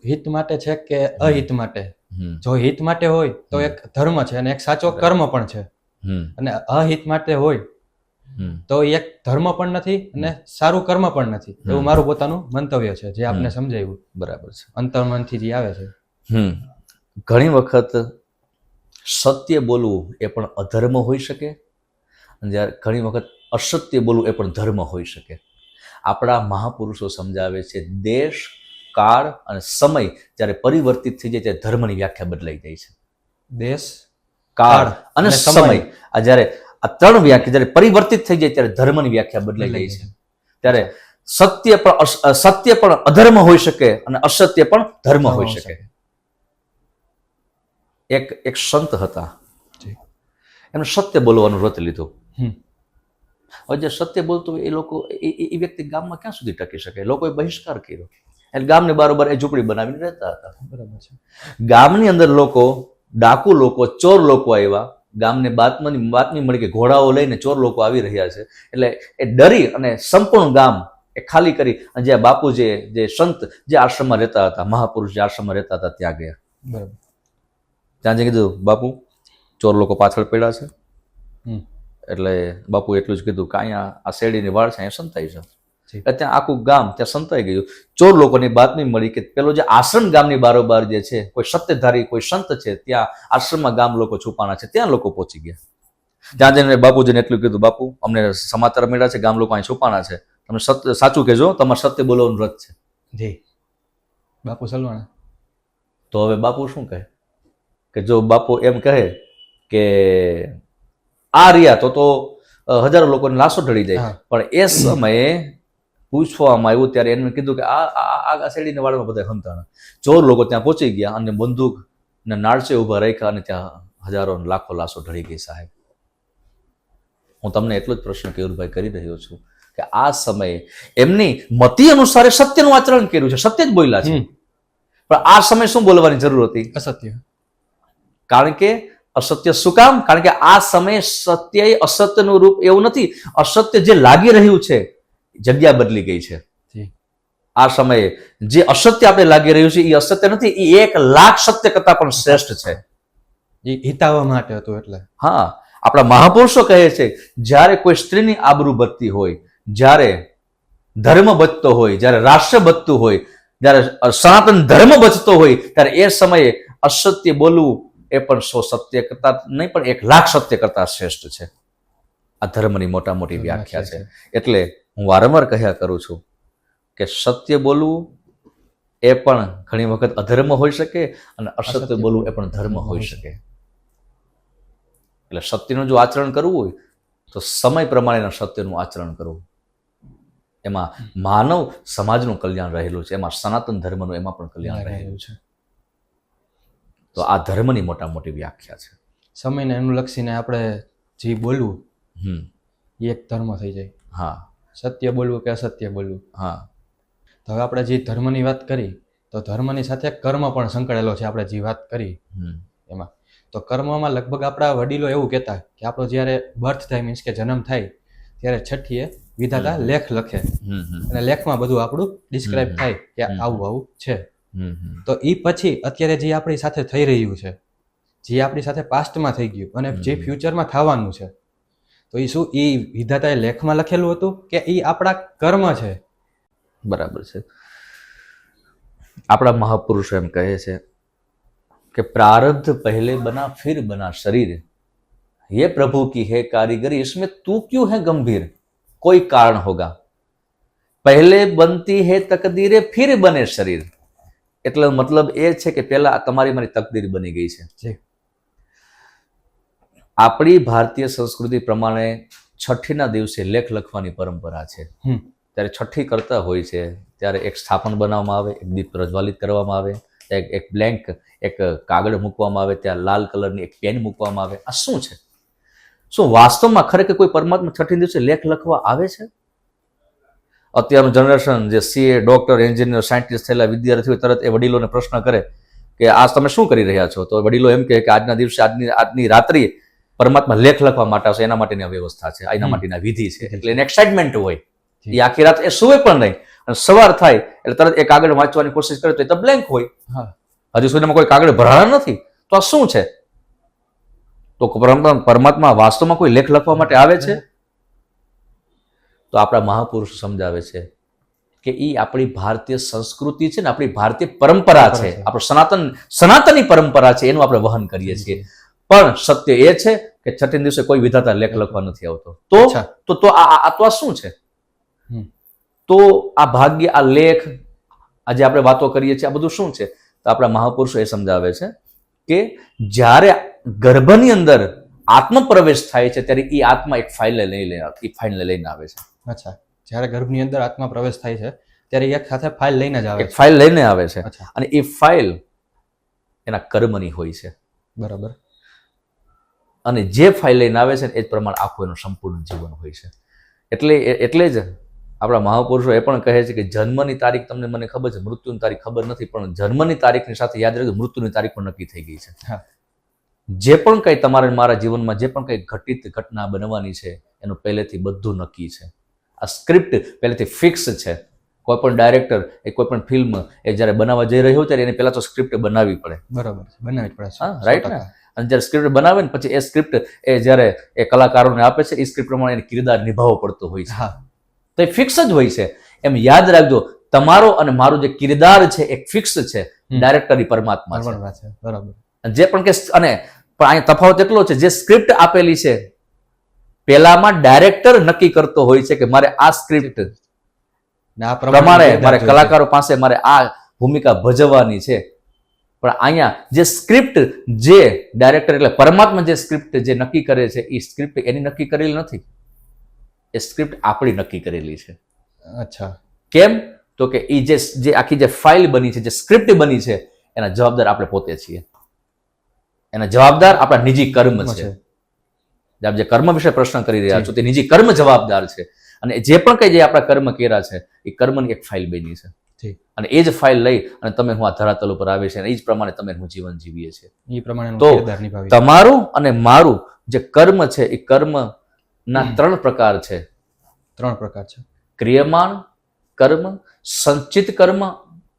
હિત માટે છે કે અહિત માટે? હમ જો હિત માટે હોય તો એક ધર્મ છે અને એક સાચો કર્મ પણ છે, હમ અને અહિત માટે હોય હમ તો એ એક ધર્મ પણ નથી અને સારું કર્મ પણ નથી, એવું મારું પોતાનું મંતવ્ય છે, જે આપને સમજાવ્યું બરાબર છે. અંતર્મનથી જે આવે છે. ઘણી વખત સત્ય બોલવું એ પણ અધર્મ હોઈ શકે, અને જ્યારે ઘણી વખત અસત્ય બોલવું એ પણ ધર્મ હોઈ શકે. આપણા મહાપુરુષો સમજાવે છે દેશ, કાળ અને સમય જ્યારે પરિવર્તિત થઈ જાય ત્યારે ધર્મની વ્યાખ્યા બદલાઈ જાય છે. દેશ, કાળ અને સમય, આ જ્યારે આ ત્રણ વ્યાખ્યા જ્યારે પરિવર્તિત થઈ જાય ત્યારે ધર્મની વ્યાખ્યા બદલાઈ જાય છે. ત્યારે સત્ય પણ અધર્મ હોઈ શકે અને અસત્ય પણ ધર્મ હોઈ શકે. એક સંત હતા, એમણે સત્ય બોલવાનું વ્રત લીધું. હવે જે સત્ય બોલતો એ લોકો એ વ્યક્તિ ગામમાં ક્યાં સુધી ટકી શકે? લોકોએ બહિષ્કાર કર્યો, એટલે ગામની બારોબાર એ ઝૂંપડી બનાવીને રહેતા હતા. બરાબર છે. ગામની અંદર લોકો, ડાકુ લોકો, ચોર લોકો આવ્યા, ગામને બાતમી મળી કે ઘોડાઓ લઈને ચોર લોકો આવી રહ્યા છે, એટલે એ ડરી અને સંપૂર્ણ ગામ એ ખાલી કરી અને જે બાપુ જે સંત જે આશ્રમમાં રહેતા હતા, મહાપુરુષ જે આશ્રમમાં રહેતા હતા ત્યાં ગયા. બરાબર. ત્યાં જે કીધું બાપુ ચોર લોકો પાછળ પડ્યા છે, એટલે બાપુ એટલું જ કીધું કે અહીંયા આ શેરડીની વાળ છે, અહીંયા સંતાઈ છે. ત્યાં આખું ગામ ત્યાં સંતાઈ ગયું. ચોર લોકોની બાતમી મળી કે પેલો જે આશ્રમ ગામની બારોબાર જે છે, કોઈ સત્યધારી કોઈ સંત છે, ત્યાં આશ્રમમાં ગામ લોકો છુપાણા છે, ત્યાં લોકો પહોંચી ગયા. ત્યાં જઈને બાપુજીને એટલું કીધું, બાપુ અમને સમાચાર મળ્યા છે ગામ લોકો અહીં છુપાણા છે, તમે સત્ય સાચું કહેજો, તમારે સત્ય બોલવાનું વ્રત છે. જી બાપુ સલવાણા. તો હવે બાપુ શું કહે કે જો બાપુ એમ કહે કે આ રહ્યા તો હજારો લોકોની લાશો ઢળી જાય, પણ એ સમયે પૂછવામાં આવ્યું ત્યારે એને કીધું કે આ શેરડીને વાળમાં બધા હંતાણા. ચોર લોકો ત્યાં પહોંચી ગયા અને બંદૂક ને નાળચે ઉભા રાખ્યા અને ત્યાં હજારો લાખો લાશો ઢળી ગઈ. સાહેબ, હું તમને એટલો જ પ્રશ્ન કેયુરભાઈ કરી રહ્યો છું કે આ સમયે એમની મતિ અનુસારે સત્યનું આચરણ કર્યું છે, સત્ય જ બોલ્યા છે, પણ આ સમયે શું બોલવાની જરૂર હતી? અસત્ય. કારણ કે અસત્ય શું કામ? કારણ કે આ સમયે સત્ય એ અસત્યનું રૂપ એવું નથી, અસત્ય જે લાગી રહ્યું છે જગ્યા બદલી ગઈ છે. આ સમયે જે અસત્ય આપણે લાગી રહ્યું છે એ અસત્ય નથી, એ 1,00,000 સત્ય કરતા પણ શ્રેષ્ઠ છે. એ હિતાવવા માટે હતું. એટલે હા, આપણા મહાપુરુષો કહે છે જ્યારે કોઈ સ્ત્રીની આબરૂ બચતી હોય, જ્યારે ધર્મ બચતો હોય, જ્યારે રાષ્ટ્ર બચતું હોય, જ્યારે સનાતન ધર્મ બચતો હોય, ત્યારે એ સમયે અસત્ય બોલવું એ પણ 100 સત્ય કરતા નહીં, પણ 1,00,000 સત્ય કરતા શ્રેષ્ઠ છે. આ ધર્મની મોટા મોટી વ્યાખ્યા છે. એટલે હું વારંવાર કહ્યા કરું છું કે સત્ય બોલવું એ પણ ઘણી વખત અધર્મ હોઈ શકે અને અસત્ય બોલવું એ પણ ધર્મ હોઈ શકે. એટલે સત્યનું જો આચરણ કરવું હોય તો સમય પ્રમાણેના સત્યનું આચરણ કરવું. એમાં માનવ સમાજનું કલ્યાણ રહેલું છે, એમાં સનાતન ધર્મનું એમાં પણ કલ્યાણ રહેલું છે. તો આ ધર્મની મોટા મોટી વ્યાખ્યા છે. સમયને અનુલક્ષીને આપણે જે બોલવું એ એક ધર્મ થઈ જાય. હા, સત્ય બોલવું કે અસત્ય બોલવું. હા. તો હવે આપણે જે ધર્મની વાત કરી, તો ધર્મની સાથે કર્મ પણ સંકળાયેલો છે. આપણે જે વાત કરી એમાં તો કર્મમાં લગભગ આપણા વડીલો એવું કહેતા કે આપણો જ્યારે બર્થ થાય, મીન્સ કે જન્મ થાય, ત્યારે છઠ્ઠીએ વિધાતા લેખ લખે અને લેખમાં બધું આપણું ડિસ્ક્રાઇબ થાય કે આવું આવું છે. તો એ પછી અત્યારે જે આપણી સાથે થઈ રહ્યું છે, જે આપણી સાથે પાસ્ટમાં થઈ ગયું અને જે ફ્યુચરમાં થવાનું છે, તો એ શું એ વિધાતાએ લેખમાં લખેલું હતું કે એ આપણા કર્મ છે? બરાબર છે. આપણા મહાપુરુષો એમ કહે છે કે प्रारब्ध पहले बना फिर बना शरीर, ये प्रभु की है कारीगरी, इसमें तू क्यों है गंभीर, कोई कारण होगा, पहले बनती है तकदीरे फिर बने शरीर. એટલે મતલબ એ છે કે પહેલા તમારી મારી તકદીર બની ગઈ છે. આપણી ભારતીય સંસ્કૃતિ પ્રમાણે છઠ્ઠીના દિવસે લેખ લખવાની પરંપરા છે. ત્યારે છઠ્ઠી કરતા હોય છે ત્યારે એક સ્થાપન બનાવવામાં આવે, એક દીપ પ્રજ્વલિત કરવામાં આવે, એક બ્લેન્ક એક કાગળ મૂકવામાં આવે, ત્યાં લાલ કલરની એક પેન મૂકવામાં આવે. આ શું છે? શું વાસ્તવમાં ખરેખર કોઈ પરમાત્મા છઠ્ઠી દિવસે લેખ લખવા આવે છે? અત્યારનું જનરેશન જે CA, ડોક્ટર, એન્જિનિયર, સાયન્ટિસ્ટ થયેલા વિદ્યાર્થીઓ તરત એ વડીલોને પ્રશ્ન કરે કે આજ તમે શું કરી રહ્યા છો? તો વડીલો એમ કહે કે આજના દિવસે આજની રાત્રિ પરમાત્મા લેખ લખવા માટે આવશે, એના માટેની આ વ્યવસ્થા છે, એના માટેની આ વિધિ છે. એટલે એને એક્સાઇટમેન્ટ હોય, એ આખી રાત એ સુવે પણ નહીં, અને સવાર થાય એટલે તરત એ કાગળ વાંચવાની કોશિશ કરે તો એ તો બ્લેન્ક હોય, હજી સુધીમાં કોઈ કાગળ ભરાણા નથી. તો આ શું છે? તો પરમાત્મા વાસ્તવમાં કોઈ લેખ લખવા માટે આવે છે? તો આપણા મહાપુરુષ સમજાવે છે કે એ આપણી ભારતીય સંસ્કૃતિ છે ને, આપણી ભારતીય પરંપરા છે, આપણું સનાતની પરંપરા છે, એનું આપણે વહન કરીએ છીએ. પણ સત્ય એ છે કે છઠ્ઠી દિવસે કોઈ વિધાતા લેખ લખવા નથી આવતો. તો આ શું છે? તો આ ભાગ્ય, આ લેખ, આજે આપણે વાતો કરીએ છીએ, આ બધું શું છે? તો આપણા મહાપુરુષો એ સમજાવે છે કે જ્યારે ગર્ભની અંદર આત્મ પ્રવેશ થાય છે ત્યારે એ આત્મા એક ફાઇલ લઈને આવે છે. અચ્છા, જ્યારે ગર્ભની અંદર આત્મા પ્રવેશ થાય છે ત્યારે એક સાથે ફાઇલ લઈને જ આવે એક ફાઇલ લઈને આવે છે. અને એ ફાઇલ એના કર્મની હોય છે. બરાબર. અને જે ફાઇલ લઈને આવે છે એ જ પ્રમાણે આખું એનું સંપૂર્ણ જીવન હોય છે. એટલે જ આપણા મહાપુરુષો એ પણ કહે છે કે જન્મની તારીખ તમને મને ખબર છે, મૃત્યુની તારીખ ખબર નથી, પણ જન્મની તારીખની સાથે યાદ રાખજો મૃત્યુની તારીખ પણ નક્કી થઈ ગઈ છે. જે પણ કંઈ તમારે મારા જીવનમાં જે પણ કંઈ ઘટના બનવાની છે એનું પહેલેથી બધું નક્કી છે. આ સ્ક્રિપ્ટ પહેલેથી ફિક્સ છે. કોઈ પણ ડાયરેક્ટર એ કોઈ પણ ફિલ્મ એ જ્યારે બનાવવા જઈ રહ્યો ત્યારે એને પહેલા તો સ્ક્રિપ્ટ બનાવવી પડે. બરાબર, બનાવવી પડે. હા, રાઈટ ને? અને જ્યારે સ્ક્રિપ્ટ બનાવે ને પછી એ સ્ક્રિપ્ટ એ જ્યારે એ કલાકારોને આપે છે, એ સ્ક્રિપ્ટ પ્રમાણે એને કિરદાર નિભાવવો પડતો હોય છે. તો એ ફિક્સ જ હોય છે. એમ યાદ રાખજો, તમારો અને મારો જે કિરદાર છે એ ફિક્સ છે. ડાયરેક્ટર પરમાત્મા છે. બરાબર. જે પણ કે અને પણ અહીંયા તફાવત એટલો છે, જે સ્ક્રિપ્ટ આપેલી છે પેલામાં ડાયરેક્ટર નક્કી કરતો હોય છે કે મારે આ સ્ક્રિપ્ટ પ્રમાણે મારે કલાકારો પાસે મારે આ ભૂમિકા ભજવવાની છે. પણ અહીંયા જે સ્ક્રિપ્ટ જે ડાયરેક્ટર એટલે પરમાત્મા જે સ્ક્રિપ્ટ જે નક્કી કરે છે એ સ્ક્રિપ્ટ એની નક્કી કરેલી નથી, એ સ્ક્રિપ્ટ આપણી નક્કી કરેલી છે. અચ્છા. કેમ? તો કે એ જે આખી જે ફાઇલ બની છે, જે સ્ક્રિપ્ટ બની છે, એના જવાબદાર આપણે પોતે છીએ. એના જવાબદાર આપણા નિજી કર્મ છે. આપ જે કર્મ વિશે પ્રશ્ન કરી રહ્યા છો તે નિજી કર્મ જવાબદાર છે. અને જે પણ કઈ જે આપણા કર્મ કર્યા છે એ કર્મની એક ફાઇલ બની છે. અને એ જ ફાઇલ લઈ અને તમે હું આ ધરાતલ ઉપર આવે છે અને એ જ પ્રમાણે તમે હું જીવન જીવીએ છીએ. એ પ્રમાણે તો તમારું અને મારું જે કર્મ છે એ કર્મ ના 3 પ્રકાર છે. 3 પ્રકાર છે. ક્રિયમાન કર્મ, સંચિત કર્મ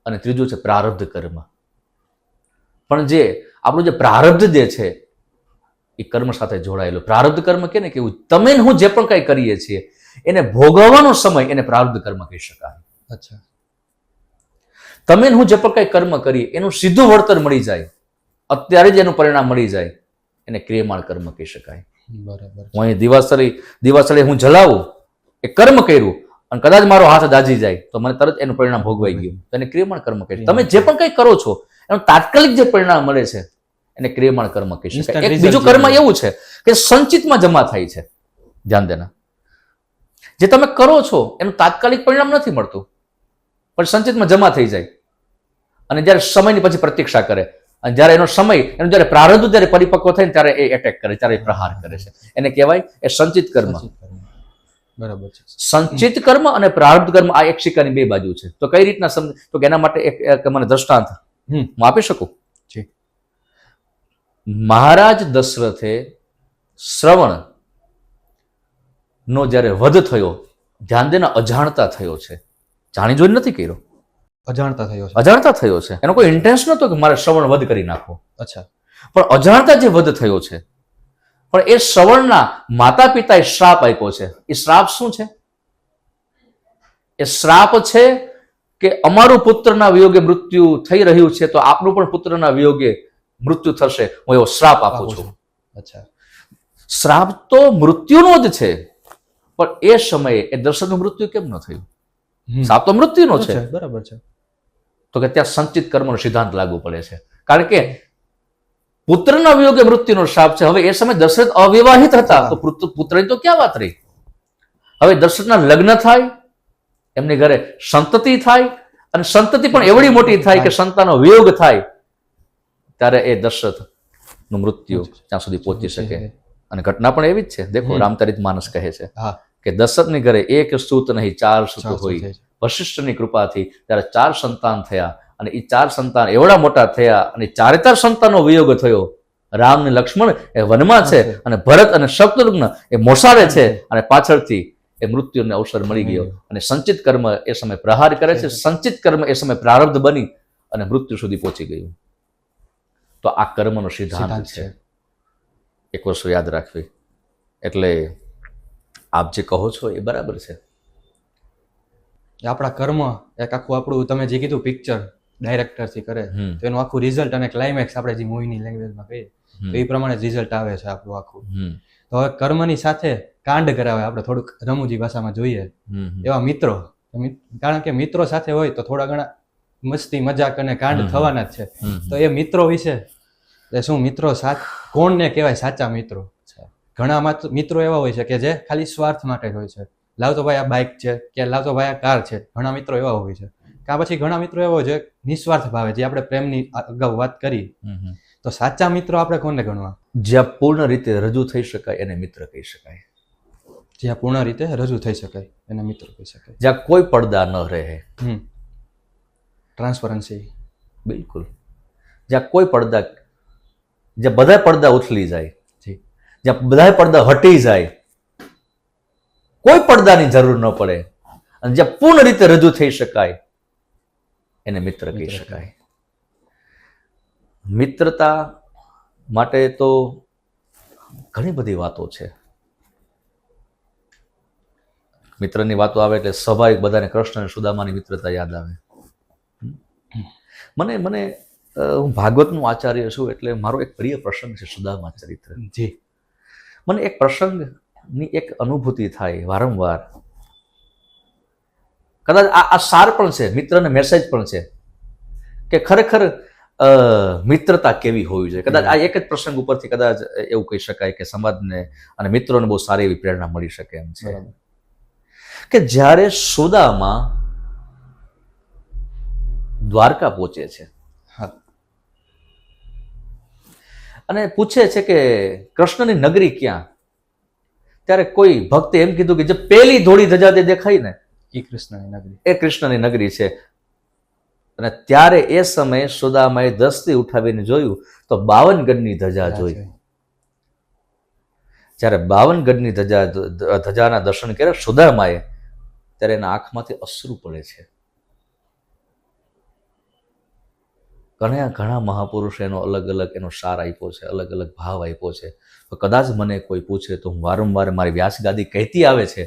અને ત્રીજું છે પ્રારબ્ધ કર્મ. પણ જે આપણું જે પ્રારબ્ધ જે છે એ કર્મ સાથે જોડાયેલું. પ્રારબ્ધ કર્મ કે ને કેવું, તમે હું જે પણ કઈ કરીએ છીએ એને ભોગવવાનો સમય એને પ્રારબ્ધ કર્મ કહી શકાય. અચ્છા. તમે હું જે પણ કઈ કર્મ કરીએ એનું સીધું વળતર મળી જાય, અત્યારે જ એનું પરિણામ મળી જાય, એને ક્રિયમાણ કર્મ કહી શકાય. બરાબર. હું અહીં દિવાસળી હું જલાવું, એ કર્મ કર્યું અને કદાચ મારો હાથ દાજી જાય તો મને તરત એનું પરિણામ ભોગવાઈ ગયું, તો એને ક્રિયમાણ કર્મ કહે. તમે જે પણ કઈ કરો છો એનું તાત્કાલિક જે પરિણામ મળે છે એને ક્રિયમાણ કર્મ કહી શકાય. એક બીજું કર્મ એવું છે કે સંચિતમાં જમા થાય છે. ધ્યાન દેના, જે તમે કરો છો એનું તાત્કાલિક પરિણામ નથી મળતું, પણ સંચિતમાં જમા થઈ જાય અને જ્યારે સમયની પછી પ્રતીક્ષા કરે અને જ્યારે એનો સમય એનો જ્યારે પ્રારબ્ધ જ્યારે પરિપક્વ થાય ને ત્યારે એ એટેક કરે, ત્યારે એ પ્રહાર કરે છે. એને કહેવાય એ સંચિત કર્મ. બરાબર છે. સંચિત કર્મ અને પ્રારબ્ધ કર્મ આ એક સિક્કાની 2 બાજુ છે. તો કઈ રીતના સમજ, તો એના માટે એક મને દ્રષ્ટાંત હું આપી શકું. મહારાજ દશરથે શ્રવણ નો જ્યારે વધ થયો, ધ્યાન દેના, અજાણતા થયો છે, જાણી જોઈને નથી કર્યો. અજાણતા થયો છે. અજાણતા થયો છે. એનો કોઈ ઇન્ટેન્શન નતો કે મારે શ્રવણ વધ કરી નાખવો. અચ્છા. પણ અજાણતા જે વધ થયો છે, પણ એ શ્રવણના માતા પિતાએ શ્રાપ આપ્યો છે. એ શ્રાપ શું છે? એ શ્રાપ છે કે અમારું પુત્રના વિયોગે મૃત્યુ થઈ રહ્યું છે તો આપનું પણ પુત્રના વિયોગે મૃત્યુ થશે, હું એવો શ્રાપ આપું છું. અચ્છા. શ્રાપ તો મૃત્યુનો જ છે, પણ એ સમયે એ દશરથનું મૃત્યુ કેમ ન થયું? શ્રાપ તો મૃત્યુનો છે. બરાબર છે. તો કે ત્યાં સંચિત કર્મનો સિદ્ધાંત લાગુ પડે છે. કારણ કે પુત્રના વિયોગે મૃત્યુનો શ્રાપ છે. હવે એ સમયે દશરથ અવિવાહિત હતા તો પુત્રની તો ક્યાં વાત રહી? હવે દશરથના લગ્ન થાય, એમની ઘરે સંતતિ થાય અને સંતતિ પણ એવડી મોટી થાય કે સંતાનનો વિયોગ થાય, ત્યારે એ દશરથ નું મૃત્યુ ત્યાં સુધી પહોંચી શકે. અને ઘટના પણ એવી જ છે. દેખો, રામચરિત માનસ કહે છે કે દશરથની ઘરે 1 સૂત નહીં 4 સૂત હોય, વશિષ્ઠની કૃપાથી ત્યારે 4 સંતાન થયા અને એ 4 સંતાન એવડા મોટા થયા અને 4 સંતાનો વિયોગ થયો. રામ ને લક્ષ્મણ એ વનમાં છે અને ભરત અને શત્રુઘ્ન એ મોસાળે છે અને પાછળથી એ મૃત્યુને અવસર મળી ગયો. અને સંચિત કર્મ એ સમય પ્રહાર કરે છે, સંચિત કર્મ એ સમય પ્રારબ્ધ બની અને મૃત્યુ સુધી પહોંચી ગયું. તો આ કર્મનો સિદ્ધાંત છે. એક વસ્તુ યાદ રાખવી. એટલે આપ જે કહો છો એ બરાબર છે. એ આપણા કર્મ એક આખું આપણું તમે જે કીધું પિક્ચર ડાયરેક્ટરથી કરે તો એનું આખું રિઝલ્ટ અને ક્લાઇમેક્સ આપણે જે મૂવીની લેંગ્વેજમાં કહીએ તો એ પ્રમાણે રિઝલ્ટ આવે છે આપણું આખું. તો હવે કર્મની સાથે કાંડ કરાવે, આપણે થોડુંક રમૂજી ભાષામાં જોઈએ એવા મિત્રો, કારણ કે મિત્રો સાથે હોય તો થોડા ઘણા મસ્તી મજાક અને કાંડ થવાના જ છે. તો એ મિત્રો વિશે શું મિત્રો કોણને કહેવાય સાચા મિત્રો? ઘણા મિત્રો એવા હોય છે કે જે ખાલી સ્વાર્થ માટે જ હોય છે. લાવતો ભાઈ આ બાઇક છે કે લાવતો ભાઈ આ કાર છે. ઘણા મિત્રો એવા હોય છે. કાં પછી ઘણા મિત્રો એવા હોય છે નિસ્વાર્થ ભાવે, જે આપણે પ્રેમની અગાઉ વાત કરી. તો સાચા મિત્રો આપણે કોને ગણવા? જ્યાં પૂર્ણ રીતે રજૂ થઈ શકાય એને મિત્ર કહી શકાય. જ્યાં પૂર્ણ રીતે રજૂ થઈ શકાય એને મિત્ર કહી શકાય. જ્યાં કોઈ પડદા ન રહે. ટ્રાન્સપરન્સી. બિલકુલ. જ્યાં કોઈ પડદા, જ્યાં બધા પડદા ઉથલી જાય, જ્યાં બધા પડદા હટી જાય, કોઈ પડદાની જરૂર ન પડે અને જ્યાં પૂર્ણ રીતે રજૂ થઈ શકાય એને મિત્ર કહી શકાય. મિત્રતા માટે તો ઘણી બધી વાતો છે. મિત્રની વાતો આવે એટલે સ્વાભાવિક બધાને કૃષ્ણ અને સુદામાની મિત્રતા યાદ આવે. મને હું ભાગવતનું આચાર્ય છું એટલે મારો એક પ્રિય પ્રસંગ છે સુદામા ચરિત્ર. જી. મને એક પ્રસંગની એક અનુભૂતિ થાય વારંવાર. કદાચ આ સાર પણ છે, મિત્રને મેસેજ પણ છે કે ખરેખર મિત્રતા કેવી હોવી જોઈએ. કદાચ આ એક જ પ્રસંગ ઉપરથી કદાચ એવું કહી શકાય કે સમાજને અને મિત્રોને બહુ સારી એવી પ્રેરણા મળી શકે એમ છે કે જ્યારે સુદામા દ્વારકા પહોંચે છે અને પૂછે છે કે કૃષ્ણની નગરી ક્યાં, ત્યારે કોઈ ભક્તે એમ કીધું કે જે પેલી ધોળી ધજા દેખાય ને એ કૃષ્ણની નગરી, એ કૃષ્ણની નગરી છે. અને ત્યારે એ સમયે સુદામાએ દ્રષ્ટિ ઉઠાવીને જોયું તો 52 ગજની ધજા જોઈ. જ્યારે 52 ગજની ધજાના દર્શન કર્યા સુદામાએ, ત્યારે એના આંખમાંથી અશ્રુ પડે છે. ઘણા મહાપુરુષો એનો અલગ અલગ એનો સાર આપ્યો છે, અલગ અલગ ભાવ આપ્યો છે. તો કદાચ મને કોઈ પૂછે તો હું વારંવાર મારી વ્યાસગાદી કહેતી આવે છે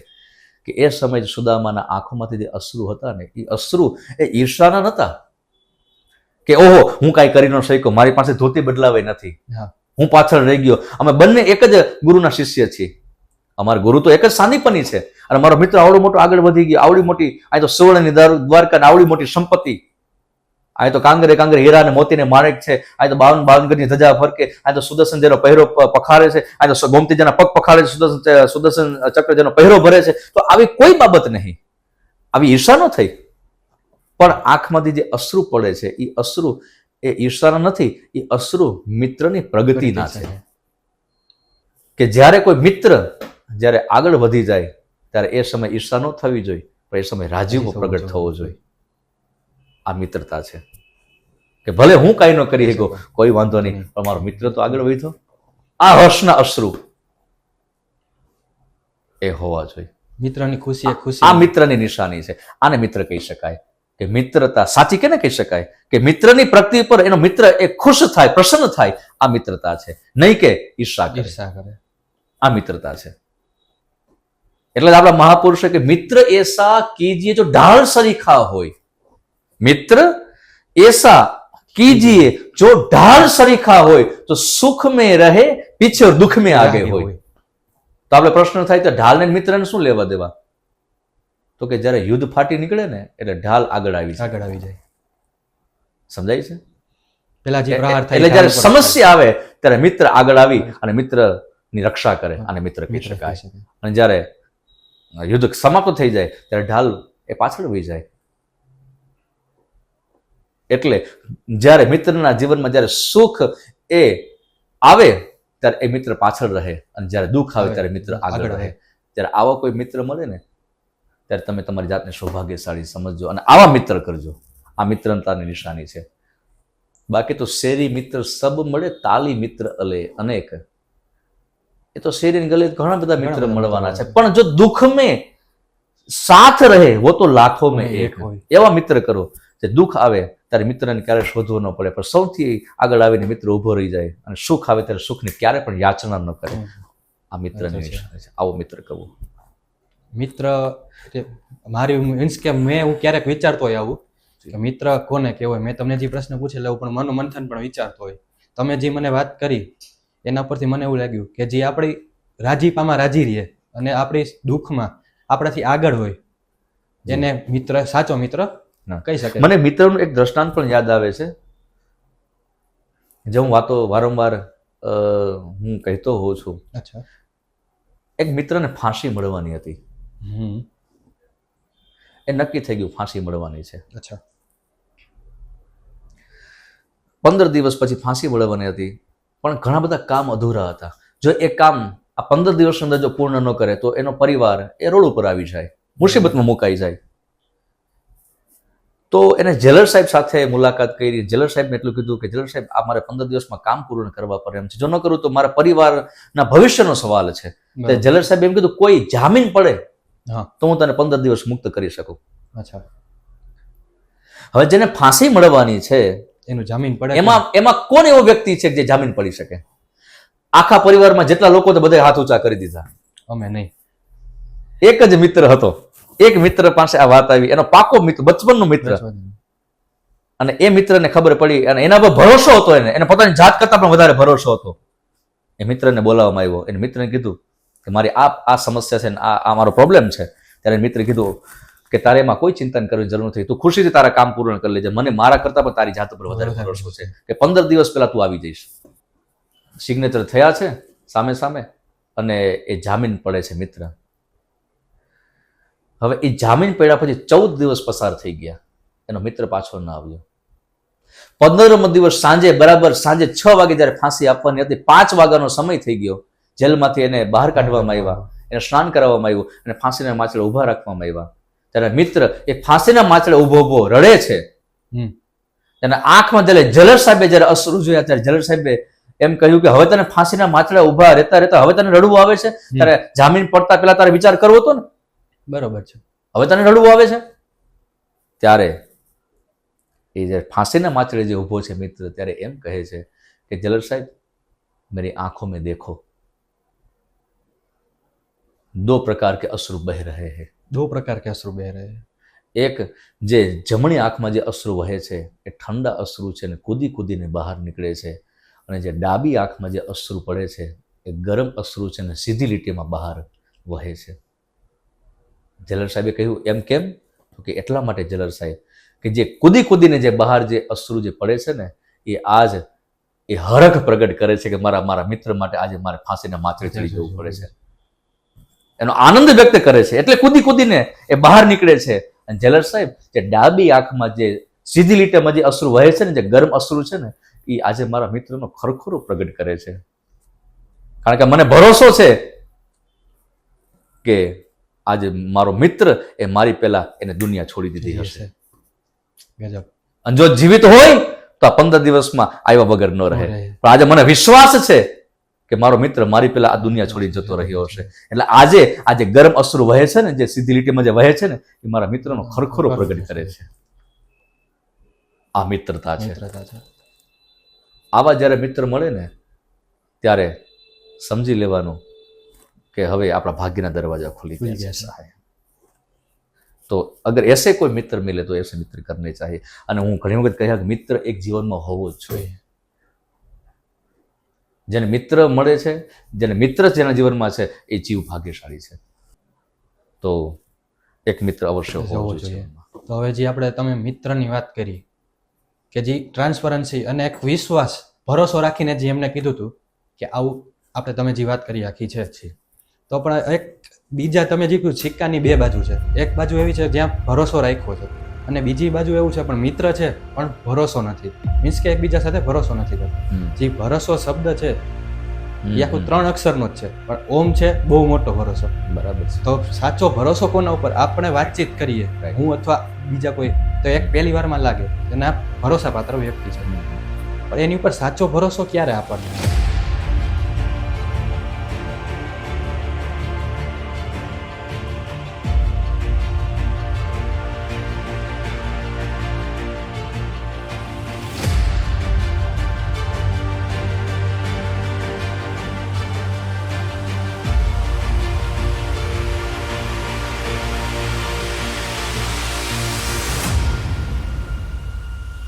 કે એ સમયે સુદામાના આંખોમાંથી જે અશ્રુ હતા ને, એ અશ્રુ એ ઈર્ષાના નહોતા કે ઓહો હું કાંઈ કરી ન શક્યો, મારી પાસે ધોતી બદલાવે નથી, હું પાછળ રહી ગયો. અમે બંને એક જ ગુરુના શિષ્ય છીએ. અમારા ગુરુ તો એક જ સાંદીપની છે અને મારો મિત્ર આવડો મોટો આગળ વધી ગયો, આવડી મોટી આ તો સુવર્ણની દ્વારકા આવડી મોટી સંપત્તિ, આ તો કાંગરે હીરા અને મોતીને માણેક છે, આ તો 52 ગજની ધજા ફરકે, આ તો સુદર્શન જેનો પહેરો પખારે છે, આ તો ગોમતી જેના પગ પખારે છે, સુદર્શન ચક્ર જેનો પહેરો ભરે છે. તો આવી કોઈ બાબત નહીં, આવી ઈર્ષા ન થઈ. પણ આંખમાંથી જે અશ્રુ પડે છે એ અશ્રુ એ ઈર્ષાના નથી, એ અશ્રુ મિત્રની પ્રગતિના છે. કે જ્યારે કોઈ મિત્ર જ્યારે આગળ વધી જાય ત્યારે એ સમય ઈર્ષા ન થવી જોઈએ, પણ એ સમય રાજીવો પ્રગટ થવો જોઈએ. આ મિત્રતા છે કે ભલે હું કાંઈ ન કરી શક્યો કોઈ વાંધો નહીં, પણ મારો મિત્ર તો આગળ વધ્યો. આ હર્ષના અશ્રુ એ હોવા જોઈએ. મિત્રની ખુશી આ મિત્રની નિશાની છે. આને મિત્ર કહી શકાય કે મિત્રતા સાચી કેને કહી શકાય કે મિત્રની પ્રગતિ પર એનો મિત્ર એ ખુશ થાય, પ્રસન્ન થાય. આ મિત્રતા છે, નહીં કે ઈર્ષા કરે. આ મિત્રતા છે. એટલે આપણા મહાપુરુષે કે મિત્ર એસા કીજીએ જો ઢાળ સરીખા હોય, મિત્ર એસા કીજીએ જો ઢાળ સરીખા હોય તો સુખ में रहे पीछे और दुख में आगे હોય. તો આપણે પ્રશ્ન થાય તો ઢાલ ને મિત્રને શું લેવા દેવા? તો કે જ્યારે યુદ્ધ ફાટી નીકળે ને એટલે ઢાલ આગળ આવી જાય. સમજાય છે? પેલા જે પ્રહાર થાય એટલે જ્યારે સમસ્યા આવે ત્યારે મિત્ર આગળ આવી અને મિત્રની રક્ષા કરે, અને મિત્ર કહી શકાય. અને જ્યારે યુદ્ધ સમાપ્ત થઈ જાય ત્યારે ઢાલ એ પાછળ વહી જાય. એટલે જ્યારે મિત્રના જીવનમાં જ્યારે સુખ એ આવે ત્યારે એ મિત્ર પાછળ રહે, અને જ્યારે દુઃખ આવે ત્યારે મિત્ર આગળ રહે. જ્યારે આવા કોઈ મિત્ર મળે ને ત્યારે તમે તમારી જાતને સૌભાગ્યશાળી સમજજો અને આવા મિત્ર કરજો. આ મિત્રતાની નિશાની છે. બાકી તો શેરી મિત્ર સબ મળે, તાલી મિત્ર અલે અનેક. એ તો શેરી ગલે ઘણા બધા મિત્ર મળવાના છે, પણ જો દુઃખ મેં સાથ રહે વો તો લાખો મેં એક. એવા મિત્ર કરો જે દુઃખ આવે ત્યારે મિત્રને ક્યારે શોધવો ન પડે, પણ સૌથી આગળ આવીને મિત્ર ઉભો રહી જાય, અને સુખ આવે ત્યારે સુખની ક્યારે પણ યાચના ન કરે. આ મિત્રની નિશાની છે. આવો મિત્ર કરવો. મિત્ર મારી મીન્સ કે હું ક્યારેક વિચારતો હોય આવું કે મિત્ર કોને કહેવાય. મેં તમને જે પ્રશ્ન પૂછેલો એવું પણ મનોમંથન પણ વિચારતો હોય. તમે જે મને વાત કરી એના પરથી મને એવું લાગ્યું કે જે આપણી રાજીપામાં રાજી રહે અને આપણી દુઃખમાં આપણાથી આગળ હોય એને મિત્ર, સાચો મિત્ર કહી શકે. મને મિત્રનું એક દ્રષ્ટાંત પણ યાદ આવે છે, જે હું વાતો વારંવાર હું કહેતો હોઉં છું. અચ્છા. એક મિત્રને ફાંસી મળવાની હતી. એ નક્કી થઈ ગયું ફાંસી મળવાની છે. અચ્છા. 15 દિવસ પછી ફાંસી મળવાની હતી, પણ ઘણા બધા કામ અધૂરા હતા. જો એ કામ આ 15 દિવસ અંદર જો પૂર્ણ ન કરે તો એનો પરિવાર એ રોડ ઉપર આવી જાય, મુસીબતમાં મુકાઈ જાય. તો એને જેલર સાહેબ સાથે મુલાકાત કરી. જેલર સાહેબને એટલું કીધું કે જેલર સાહેબ, આ મારે 15 દિવસમાં કામ પૂર્ણ કરવા પડે એમ છે, જો ન કરું તો મારા પરિવારના ભવિષ્યનો સવાલ છે. તો જેલર સાહેબ એમ કીધું, કોઈ જામીન પડે તો હું તને 15 દિવસ મુક્ત કરી શકું. અચ્છા. હવે જેને ફાંસી મળવાની છે એનું જામીન પડે, એમાં કોણ એવો વ્યક્તિ છે જે જામીન પડી શકે? આખા પરિવારમાં જેટલા લોકો તો બધા હાથ ઊંચા કરી દીધા. અમે નહીં. એક જ મિત્ર હતો. એક મિત્ર પાસે આ વાત આવી, એનો પાકો મિત્ર, બચપનનો મિત્ર. અને એ મિત્રને ખબર પડી અને એના પર ભરોસો હતો, એને પોતાની જાત કરતા પણ વધારે ભરોસો હતો. એ મિત્રને બોલાવવામાં આવ્યો. એને મિત્રને કીધું કે મારી આ સમસ્યા છે ને આ મારો પ્રોબ્લેમ છે. ત્યારે મિત્રે કીધું કે તારે એમાં કોઈ ચિંતા કરવાની જરૂર નથી, તું ખુશીથી તારા કામ પૂર્ણ કરી લેજે, મને મારા કરતા પણ તારી જાત ઉપર વધારે ભરોસો છે કે 15 દિવસ પહેલા તું આવી જઈશ. સિગ્નેચર થયા છે સામે સામે અને એ જામીન પડે છે મિત્ર. હવે એ જામીન પડ્યા પછી 14 દિવસ પસાર થઈ ગયા, એનો મિત્ર પાછો ના આવ્યો. 15મો દિવસ સાંજે, બરાબર સાંજે 6 વાગે જયારે ફાંસી આપવાની હતી, 5 વાગ્યાનો સમય થઈ ગયો. જેલમાંથી એને બહાર કાઢવામાં આવ્યા, એને સ્નાન કરાવવામાં આવ્યું અને ફાંસીના માચડે ઉભા રાખવામાં આવ્યા. ત્યારે મિત્ર એ ફાંસીના માચડે ઉભો રડે છે. એના આંખમાં જયારે જેલર સાહેબે જયારે અશ્રુ જોયા ત્યારે જેલર સાહેબે એમ કહ્યું કે હવે તને ફાંસીના માચડે ઉભા રહેતા હવે તને રડવું આવે છે? ત્યારે જામીન પડતા પહેલા તારે વિચાર કરવો હતો ને. બરોબર છે. હવે તને રડવું આવે છે? ત્યારે એ જે ફાંસીના માચડે જે ઉભો છે મિત્ર, ત્યારે એમ કહે છે કે જેલર સાહેબ, मेरी आंखों में देखो, 2 प्रकार के अश्रु बह रहे हैं. 2 प्रकार के अश्रु बह रहे हैं. એક જે જમણી આંખમાં જે અશ્રુ વહે છે એ ઠંડા અશ્રુ છે ને કૂદીને બહાર નીકળે છે, અને જે ડાબી આંખમાં જે અશ્રુ પડે છે એ ગરમ અશ્રુ છે ને સીધી લીટીમાં બહાર વહે છે. જેલર સાહેબે કહ્યું એમ કેમ? તો કે એટલા માટે જેલર સાહેબ કે જે કૂદીને જે બહાર જે અશ્રુ જે પડે છે ને એ આજ એ હરખ પ્રગટ કરે છે કે મારા મિત્ર માટે આજે મારે ફાંસીના માથે ચડી જવું પડે છે. એનો આનંદ વ્યક્ત કરે છે, એટલે કૂદીને એ બહાર નીકળે છે. અને જેલર સાહેબ જે ડાબી આંખમાં જે સીધી લીટીમાં જે અશ્રુ વહે છે ને, જે ગરમ અશ્રુ છે ને, એ આજે મારા મિત્રનો ખરખરો પ્રગટ કરે છે. કારણ કે મને ભરોસો છે કે આજે મારો મિત્ર એ મારી પહેલા એને દુનિયા છોડી દીધી હશે. ગજબ. અને જો જીવિત હોય તો આ 15 દિવસમાં આવ્યા વગર ન રહે. પણ આજે મને વિશ્વાસ છે કે મારો મિત્ર મારી પહેલા આ દુનિયા છોડી જતો રહ્યો હશે. એટલે આજે ગરમ અશ્રુ વહે છે ને, જે સીધી લીટીમાં જે વહે છે ને, એ મારા મિત્રનો ખરખરો પ્રગટ કરે છે. આ મિત્રતા છે. આવા જ્યારે મિત્ર મળે ને ત્યારે સમજી લેવાનું કે હવે આપણા ભાગ્યના દરવાજા ખુલી ગયા છે. તો અગર એસે કોઈ મિત્ર મિલે તો એસે મિત્ર કરને ચાહીએ. અને હું ઘણી વખત કહ્યા કે મિત્ર એક જીવનમાં હોવો જ જોઈએ. જેને મિત્ર મળે છે, જેને મિત્ર જેના જીવનમાં છે, એ જીવ ભાગ્યશાળી છે. તો એક મિત્ર અવશ્ય હોવો જોઈએ. તો હવે જે આપણે તમે મિત્રની વાત કરી કે જે ટ્રાન્સપરન્સી અને એક વિશ્વાસ, ભરોસો રાખીને જે એમને કીધું હતું કે આવું આપણે તમે જે વાત કરી આખી છે, તો પણ એક બીજા તમે જે કહ્યું સિક્કાની 2 બાજુ છે. એક બાજુ એવી છે જ્યાં ભરોસો રાખ્યો છે અને બીજી બાજુ એવું છે પણ મિત્ર છે પણ ભરોસો નથી. મીન્સ કે એકબીજા સાથે ભરોસો નથી કરતો. જે ભરોસો શબ્દ છે એ આખું 3 અક્ષરનો જ છે, પણ ઓમ છે બહુ મોટો ભરોસો. બરાબર છે. તો સાચો ભરોસો કોના ઉપર? આપણે વાતચીત કરીએ, હું અથવા બીજા કોઈ, તો તો એક પહેલી વારમાં લાગે એના ભરોસાપાત્ર વ્યક્તિ છે, પણ એની ઉપર સાચો ભરોસો ક્યારે આપણને?